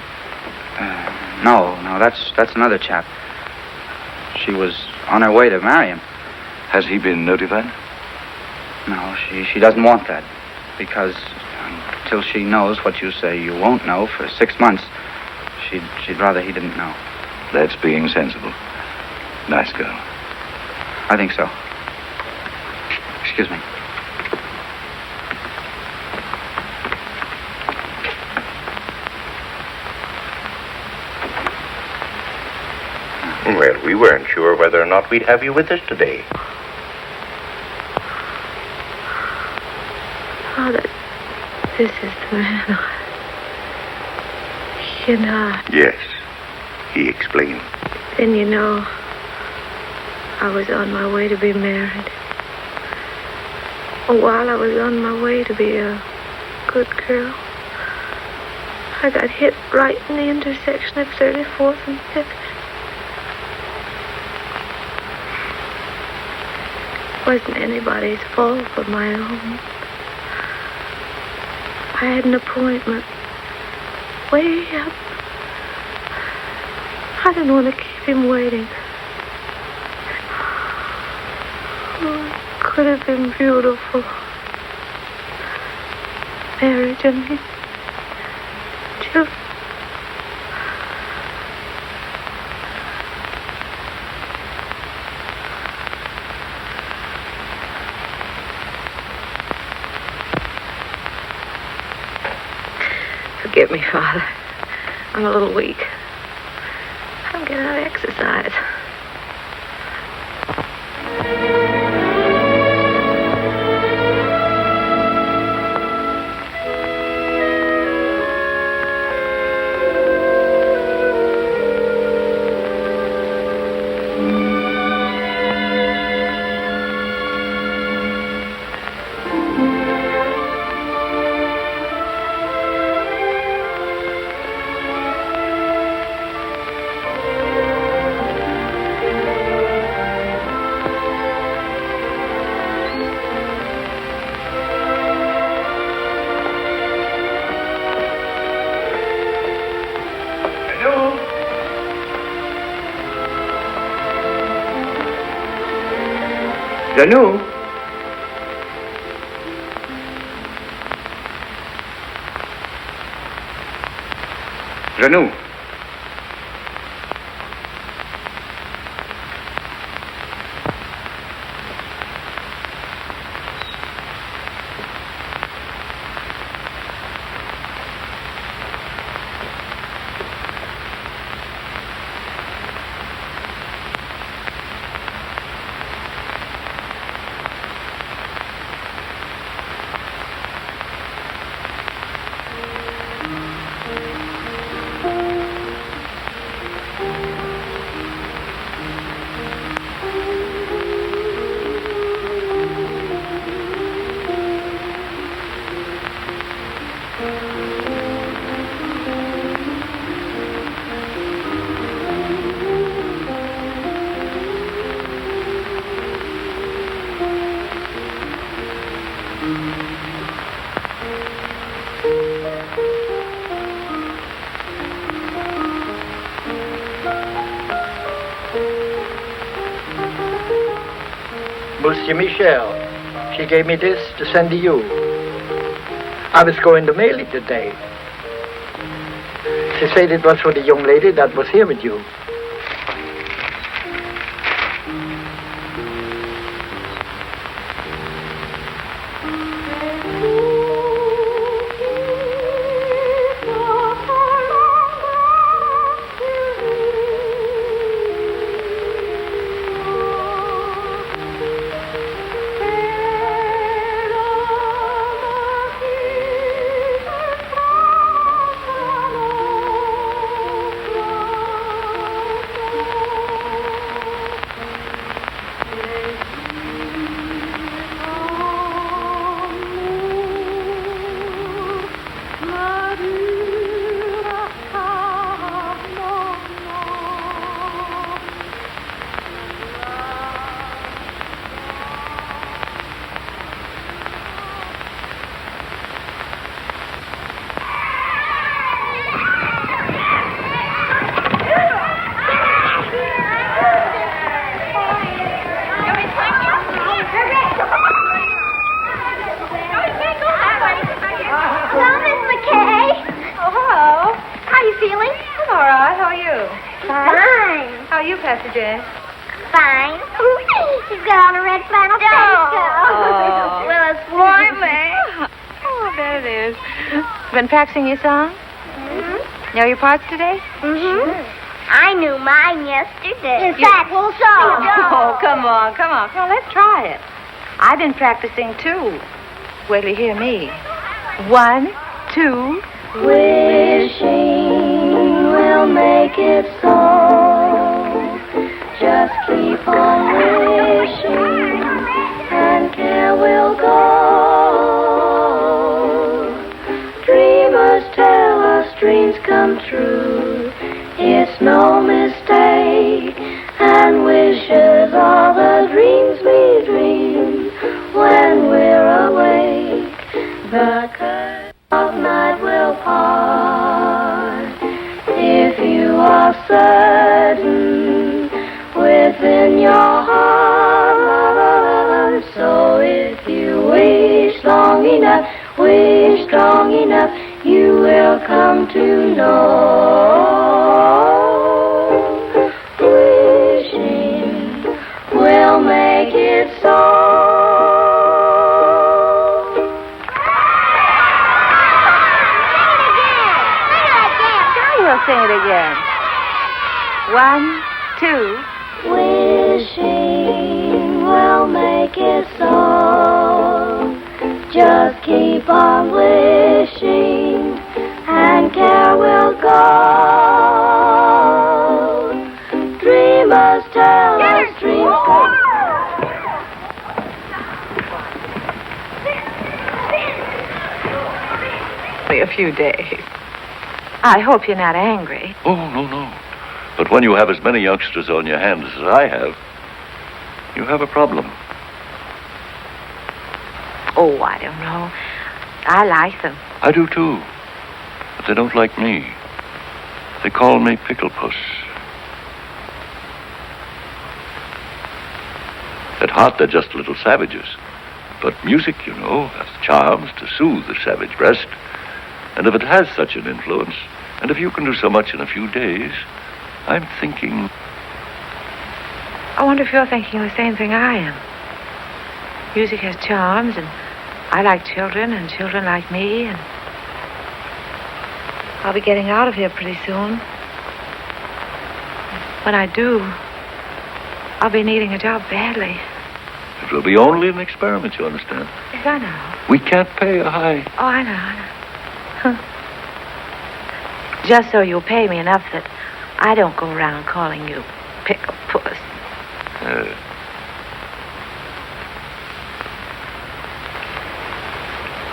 No, that's another chap. She was on her way to marry him. Has he been notified? No, she doesn't want that. Because until she knows what you say you won't know for 6 months, she'd rather he didn't know. That's being sensible. Nice girl. I think so. Excuse me. Well, we weren't sure whether or not we'd have you with us today. Father, this is the man you know. Yes, he explained. Then you know, I was on my way to be married. While I was on my way to be a good girl, I got hit right in the intersection of 34th and 5th. Wasn't anybody's fault but my own. I had an appointment way up. I didn't want to keep him waiting. Oh, it could have been beautiful. Marriage and children. Forgive me, Father. I'm a little weak. I'm getting out of exercise. Janou? Janou? Monsieur Michel, she gave me this to send to you. I was going to mail it today. She said it was for the young lady that was here with you. Fine. She's got on a red flannel petticoat. Well, it's warm, eh? Oh, there it is. Been practicing your song? Mm-hmm. Know your parts today? Mm-hmm. I knew mine yesterday. In fact, we'll Oh, come on. Let's try it. I've been practicing, too. Wait till you hear me. 1, 2. Wishing will make it so. Just keep on wishing, and care will go. Dreamers tell us dreams come true. It's no mistake, and wishes are the dreams we dream when we're awake. The curtain of night will part if you are certain within your heart. So if you wish strong enough, you will come to know. Wishing will make it so. Sing it again. 1, 2. Wishing will make it so. Just keep on wishing, and care will go. Dreamers tell us dreams come. Only a few days. I hope you're not angry. Oh, no. But when you have as many youngsters on your hands as I have, you have a problem. Oh, I don't know. I like them. I do, too. But they don't like me. They call me Pickle Puss. At heart, they're just little savages. But music, you know, has charms to soothe the savage breast. And if it has such an influence, and if you can do so much in a few days, I'm thinking... I wonder if you're thinking the same thing I am. Music has charms, and I like children, and children like me, and I'll be getting out of here pretty soon. When I do, I'll be needing a job badly. It will be only an experiment, you understand? Yes, I know. We can't pay a high... Oh, I know. Just so you'll pay me enough that I don't go around calling you Pickle Puss.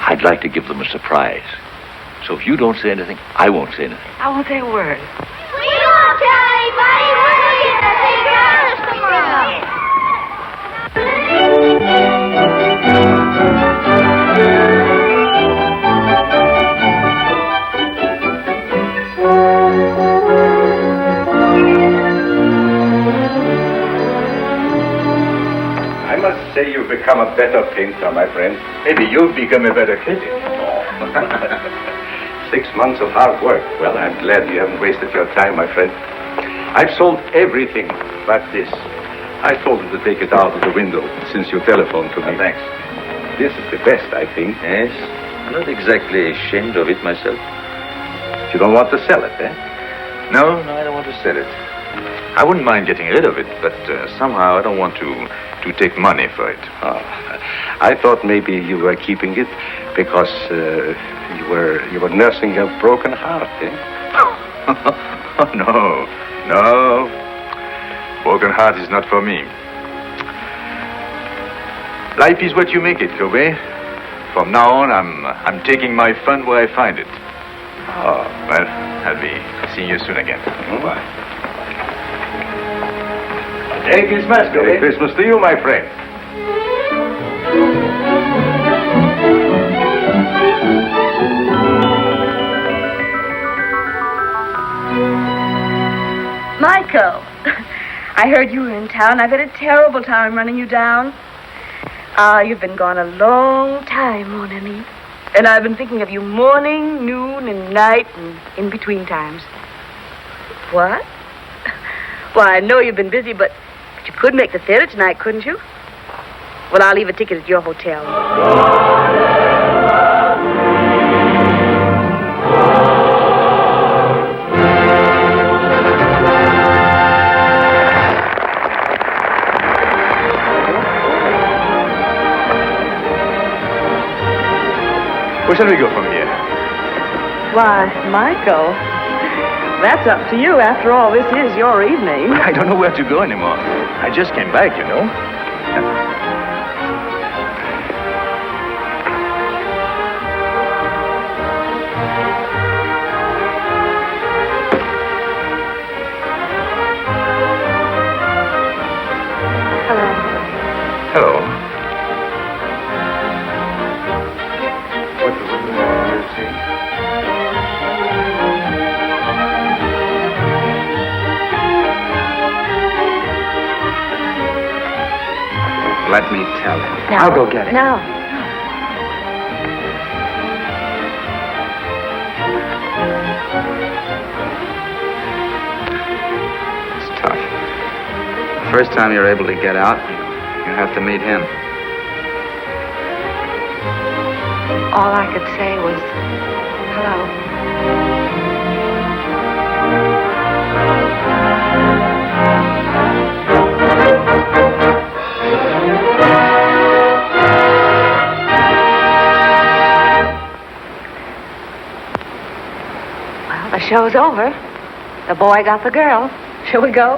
I'd like to give them a surprise. So if you don't say anything, I won't say anything. I won't say a word. We won't tell anybody. We're going to take care of us tomorrow. I must say you've become a better painter, my friend. Maybe you've become a better critic. 6 months of hard work. Well, I'm glad you haven't wasted your time, my friend. I've sold everything but this. I told him to take it out of the window since you telephoned to me. Thanks. This is the best, I think. Yes, I'm not exactly ashamed of it myself. You don't want to sell it, eh? No, I don't want to sell it. I wouldn't mind getting rid of it, but somehow I don't want to take money for it. Oh, I thought maybe you were keeping it because you were nursing a broken heart, eh? Oh, no. Broken heart is not for me. Life is what you make it, Kobe. From now on, I'm taking my fun where I find it. Oh, well, I'll be seeing you soon again. Bye. Merry Christmas, Kobe. Merry Christmas to you, my friend. Michael, I heard you were in town. I've had a terrible time running you down. You've been gone a long time, mon ami. And I've been thinking of you morning, noon, and night, and in between times. What? Well, I know you've been busy, but you could make the theater tonight, couldn't you? Well, I'll leave a ticket at your hotel. Where shall we go from here? Why, Michael, that's up to you. After all, this is your evening. I don't know where to go anymore. I just came back, you know. Hello. What the woman you see? Let me tell him. No. I'll go get it. No. It's tough. The first time you're able to get out, you have to meet him. All I could say was, hello. Well, the show's over. The boy got the girl. Shall we go?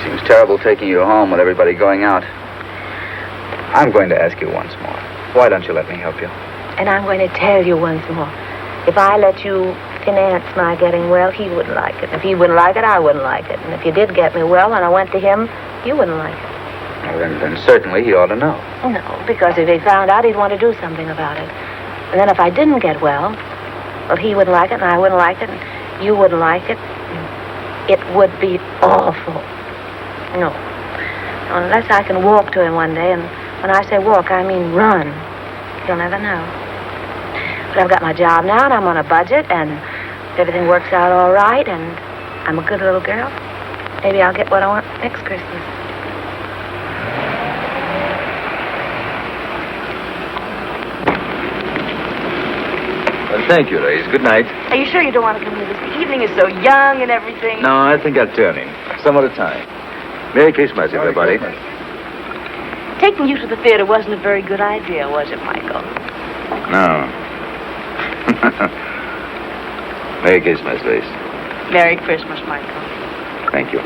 Seems terrible taking you home with everybody going out. I'm going to ask you once more. Why don't you let me help you? And I'm going to tell you once more. If I let you finance my getting well, he wouldn't like it. If he wouldn't like it, I wouldn't like it. And if you did get me well and I went to him, you wouldn't like it. Well, then certainly he ought to know. No, because if he found out, he'd want to do something about it. And then if I didn't get well, he wouldn't like it and I wouldn't like it and you wouldn't like it. It would be awful. No. Unless I can walk to him one day, and when I say walk, I mean run. You'll never know. But I've got my job now, and I'm on a budget, and if everything works out all right, and I'm a good little girl, maybe I'll get what I want next Christmas. Well, thank you, Ray. Good night. Are you sure you don't want to come with us? The evening is so young and everything. No, I think I'll turn in. Some other time. Merry Christmas, everybody. Taking you to the theater wasn't a very good idea, was it, Michael? No. Merry Christmas, Grace. Merry Christmas, Michael. Thank you.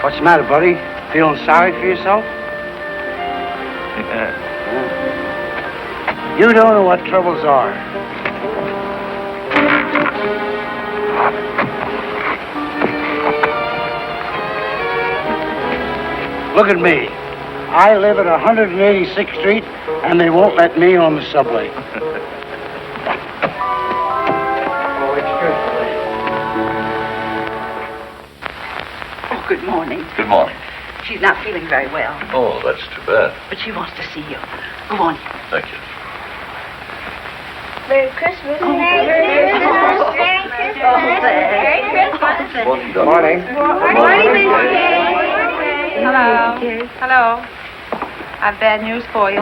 What's the matter, buddy? Feeling sorry for yourself? You don't know what troubles are. Look at me. I live at 186th Street, and they won't let me on the subway. Good morning. Good morning. She's not feeling very well, Oh, that's too bad. but she wants to see you. Go on. Thank you. Merry Christmas. Merry Christmas. Merry Christmas. Merry Christmas. Good morning. Hello. Hello. I've bad news for you.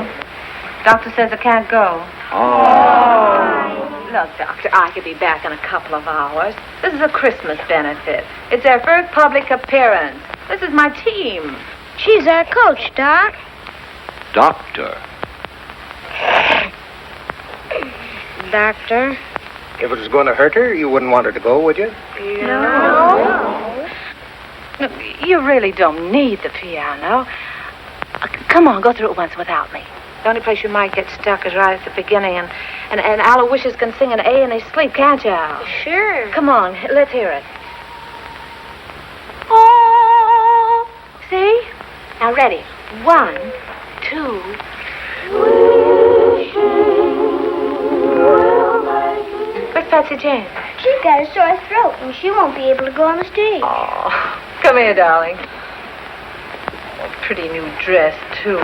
Doctor says I can't go. Oh. Look, Doctor, I could be back in a couple of hours. This is a Christmas benefit. It's their first public appearance. This is my team. She's our coach, Doc. Doctor. Doctor. If it was going to hurt her, you wouldn't want her to go, would you? No. Look, you really don't need the piano. Come on, go through it once without me. The only place you might get stuck is right at the beginning, and Aloysius can sing an A in his sleep, can't you, Al? Sure. Come on, let's hear it. Oh, see? Now, ready. 1, 2, too. Where's Patsy Jane? She's got a sore throat, and she won't be able to go on the stage. Oh, come here, darling. Oh, pretty new dress, too.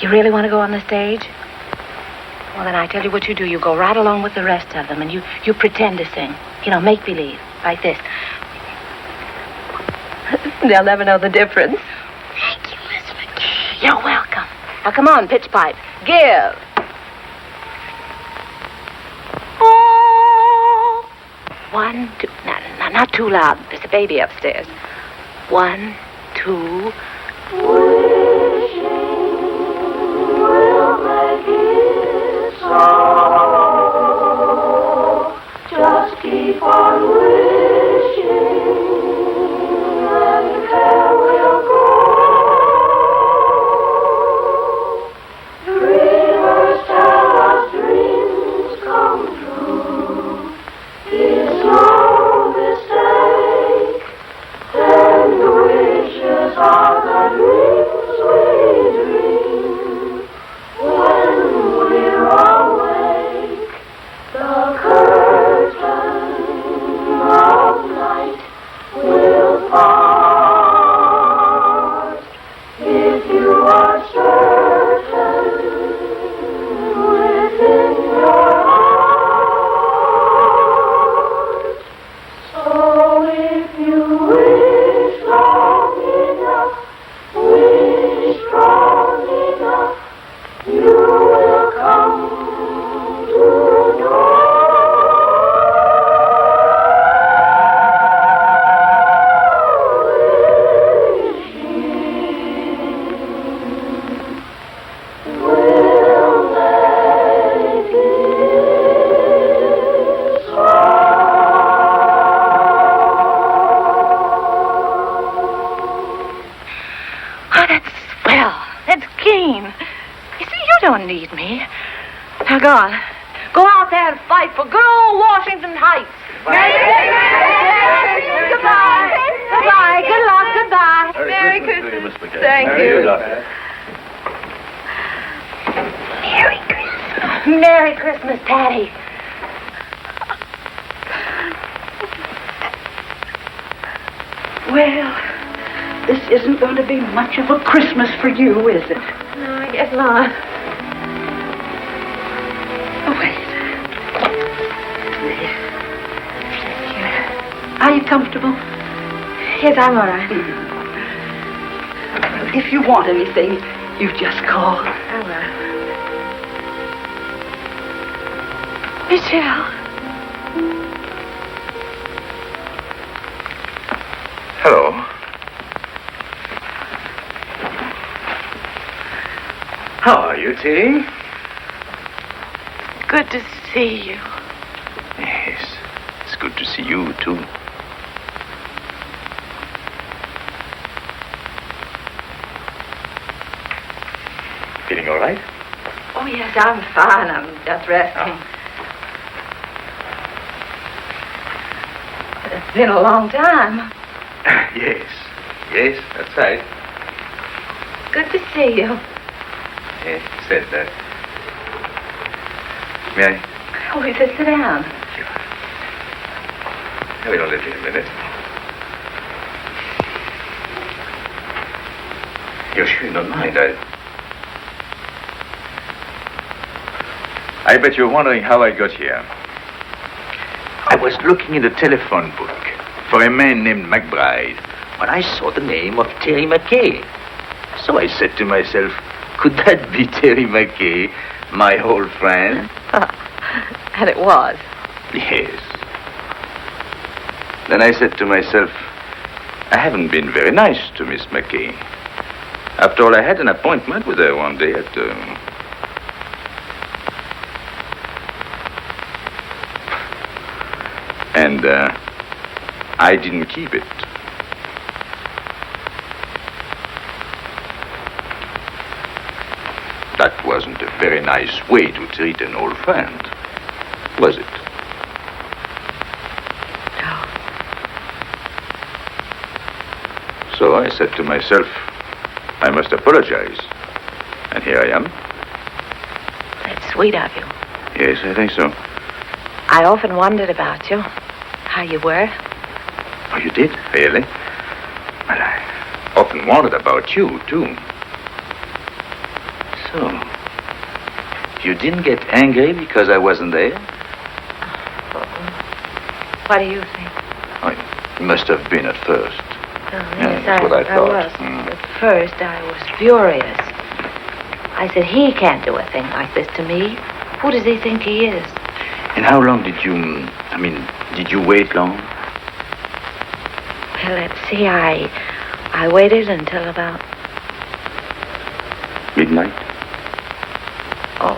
You really want to go on the stage? Well, then I tell you what you do. You go right along with the rest of them, and you pretend to sing. You know, make believe, like this. They'll never know the difference. Thank you, Miss McCarey. You're welcome. Now, come on, pitch pipe. Give. Oh. 1, 2. No, not too loud. There's a baby upstairs. 1, 2. Just keep on wishing, and there will go. Dreamers tell us dreams come true. It's no mistake. Then the wishes are the dreams we dream. When we're awake, the curtain of night will part. If you are certain within your heart, so if you wish long enough, wish strong enough, you will come to know. Oh, that's swell. That's keen. You see, you don't need me. Now, go on. Go out there and fight for good old Washington Heights. Goodbye. Goodbye. Good luck. Goodbye. Merry Christmas. to you, Miss McCarey. Thank Merry you. Christmas. Merry Christmas. Merry Christmas, Patty. Well, this isn't going to be much of a Christmas for you, is it? No, I guess not. Oh, wait. Are you comfortable? Yes, I'm all right. If you want anything, you just call. I will. Michelle. Hello. How are you, Terry? Good to see you. Yes, it's good to see you, too. Feeling all right? Oh, yes, I'm fine. I'm just resting. It's been a long time. Yes, that's right. Good to see you. Yes, said that. May I? Oh, you just sit down. I will only be a minute. You're sure you don't mind? I bet you're wondering how I got here. I was looking in the telephone book for a man named McBride when I saw the name of Terry McCarey. So I said to myself, could that be Terry McCarey, my old friend? And it was. Yes. Then I said to myself, I haven't been very nice to Miss McCarey. After all, I had an appointment with her one day at... And I didn't keep it. That wasn't a very nice way to treat an old friend, was it? So I said to myself, I must apologize. And here I am. That's sweet of you. Yes, I think so. I often wondered about you, how you were. Oh, you did? Really? Well, I often wondered about you, too. So, you didn't get angry because I wasn't there? What do you think? Oh, you must have been at first. Oh, Yeah, that's what I thought. was. At first, I was furious. I said, he can't do a thing like this to me. Who does he think he is? And how long did you, did you wait long? Well, let's see, I waited until about... Midnight? Oh.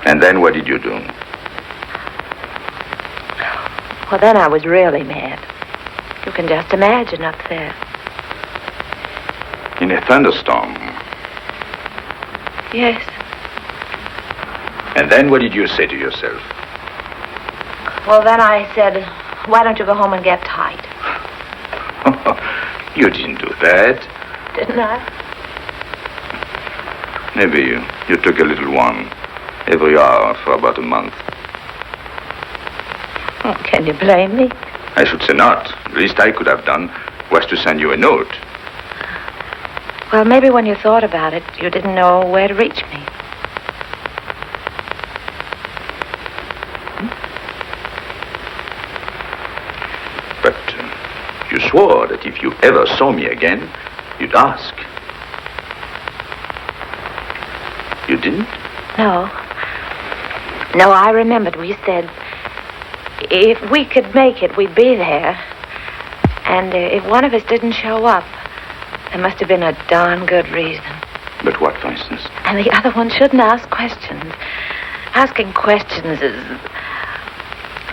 And then what did you do? Well, then I was really mad. You can just imagine up there. In a thunderstorm? Yes. And then what did you say to yourself? Well, then I said, why don't you go home and get tight? You didn't do that. Didn't I? Maybe you took a little one every hour for about a month. Oh, can you blame me? I should say not. The least I could have done was to send you a note. Well, maybe when you thought about it, you didn't know where to reach me. But you swore that if you ever saw me again, you'd ask. You didn't? No. No, I remembered we said if we could make it, we'd be there. And if one of us didn't show up, there must have been a darn good reason. But what, for instance? And the other one shouldn't ask questions. Asking questions is...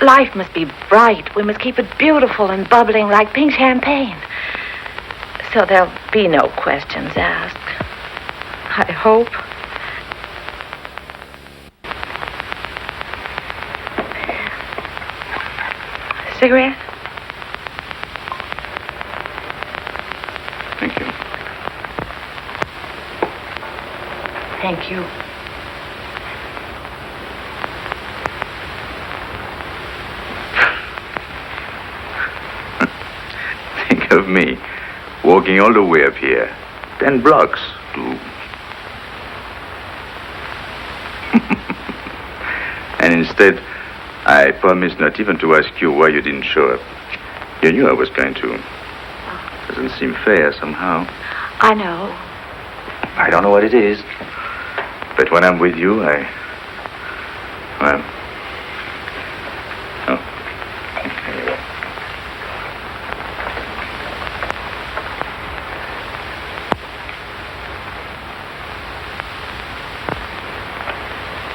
Life must be bright. We must keep it beautiful and bubbling like pink champagne. So there'll be no questions asked. I hope. Cigarette? Thank you. Thank you. Think of me, walking all the way up here, 10 blocks to... And instead, I promised not even to ask you why you didn't show up. You knew I was going to. Doesn't seem fair somehow. I know. I don't know what it is. But when I'm with you, well... Oh. Anyway.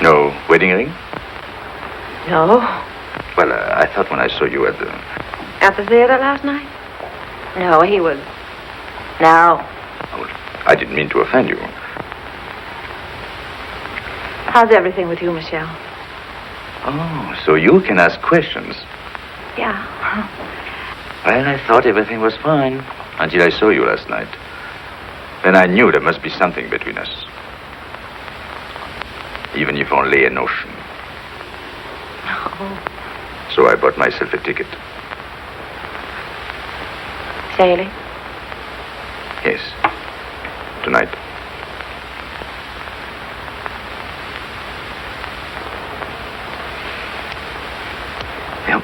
No wedding ring? No. Well, I thought when I saw you at the... At the theater last night? No, he was... No. Oh, I didn't mean to offend you. How's everything with you, Michelle? Oh, so you can ask questions. Yeah. Well, I thought everything was fine until I saw you last night. Then I knew there must be something between us. Even if only a notion. Oh. So I bought myself a ticket. Sailing? Yes. Tonight. Yep.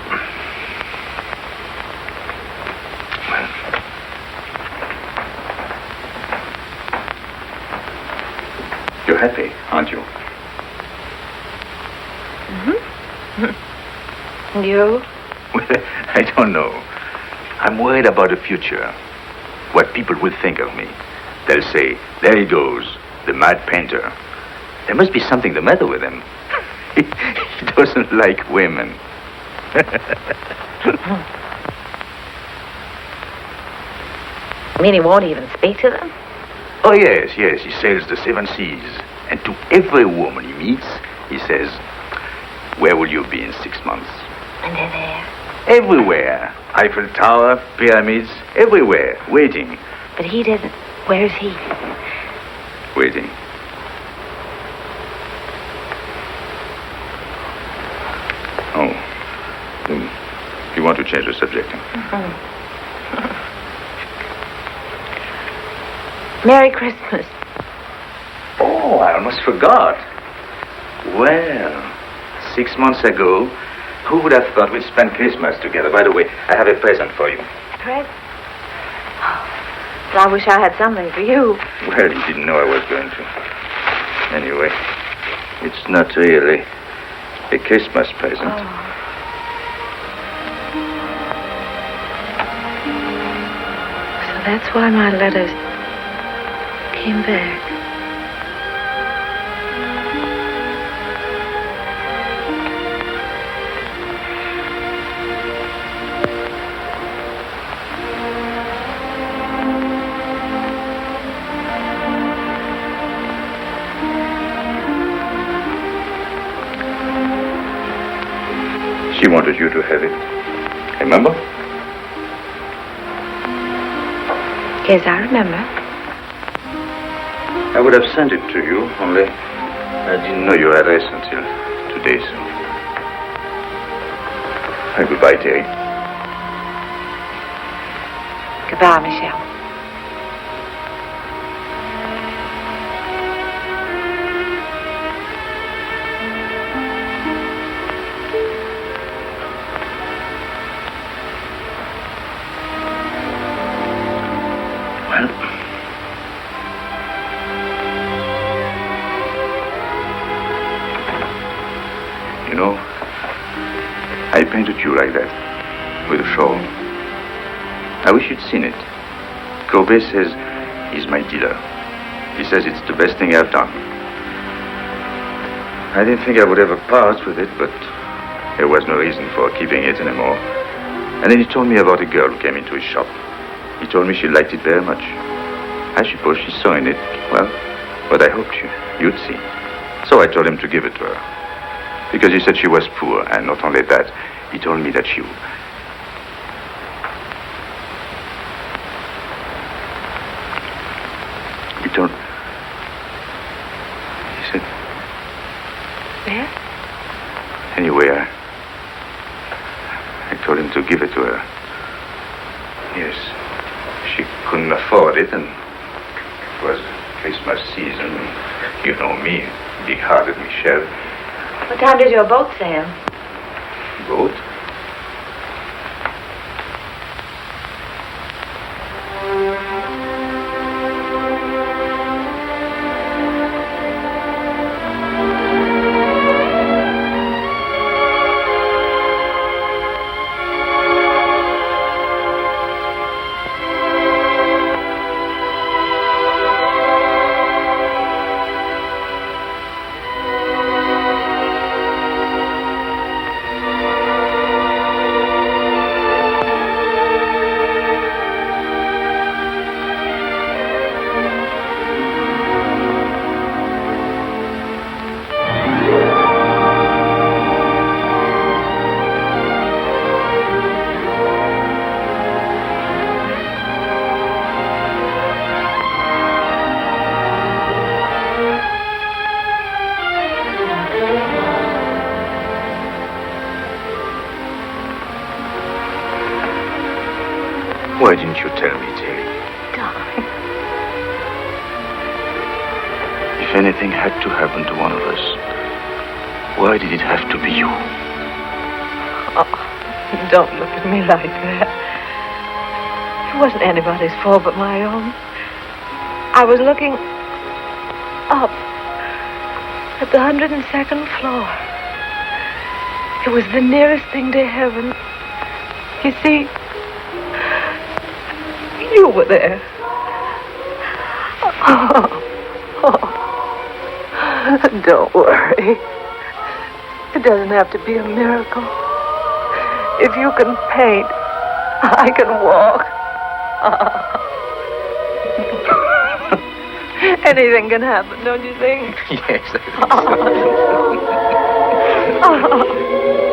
Well. You're happy, aren't you? Mm-hmm. You? Well, I don't know. I'm worried about the future. What people will think of me. They'll say, there he goes, the mad painter. There must be something the matter with him. He doesn't like women. You mean he won't even speak to them? Oh, yes. He sails the 7 seas. And to every woman he meets, he says, where will you be in 6 months? And they're there. Everywhere. Eiffel Tower, pyramids, everywhere. Waiting. But he didn't. Where's he? Waiting. Oh. You want to change the subject? Merry Christmas. Oh, I almost forgot. Well, 6 months ago, who would have thought we'd spend Christmas together? By the way, I have a present for you. Present? Well, I wish I had something for you. Well, you didn't know I was going to. Anyway, it's not really a Christmas present. Oh. So that's why my letters came back. She wanted you to have it. Remember? Yes, I remember. I would have sent it to you, only I didn't know your address until today, so... Goodbye, Terry. Goodbye, Michelle. I painted you like that, with a shawl. I wish you'd seen it. Courbet says he's my dealer. He says it's the best thing I've done. I didn't think I would ever part with it, but there was no reason for keeping it anymore. And then he told me about a girl who came into his shop. He told me she liked it very much. I suppose she saw in it, well, what I hoped you'd see. So I told him to give it to her. Because he said she was poor, and not only that, he told me that she... He told... He said... Yeah? Anyway, I told him to give it to her. Yes. She couldn't afford it, and it was Christmas season. You know me, big-hearted Michelle. What time did your boat sail? Boat? Why didn't you tell me, Terry? Darling. If anything had to happen to one of us, why did it have to be you? Oh, don't look at me like that. It wasn't anybody's fault but my own. I was looking up at the 102nd floor. It was the nearest thing to heaven. You see, you were there. Don't worry. It doesn't have to be a miracle. If you can paint, I can walk. Anything can happen, don't you think? Yes, I think so.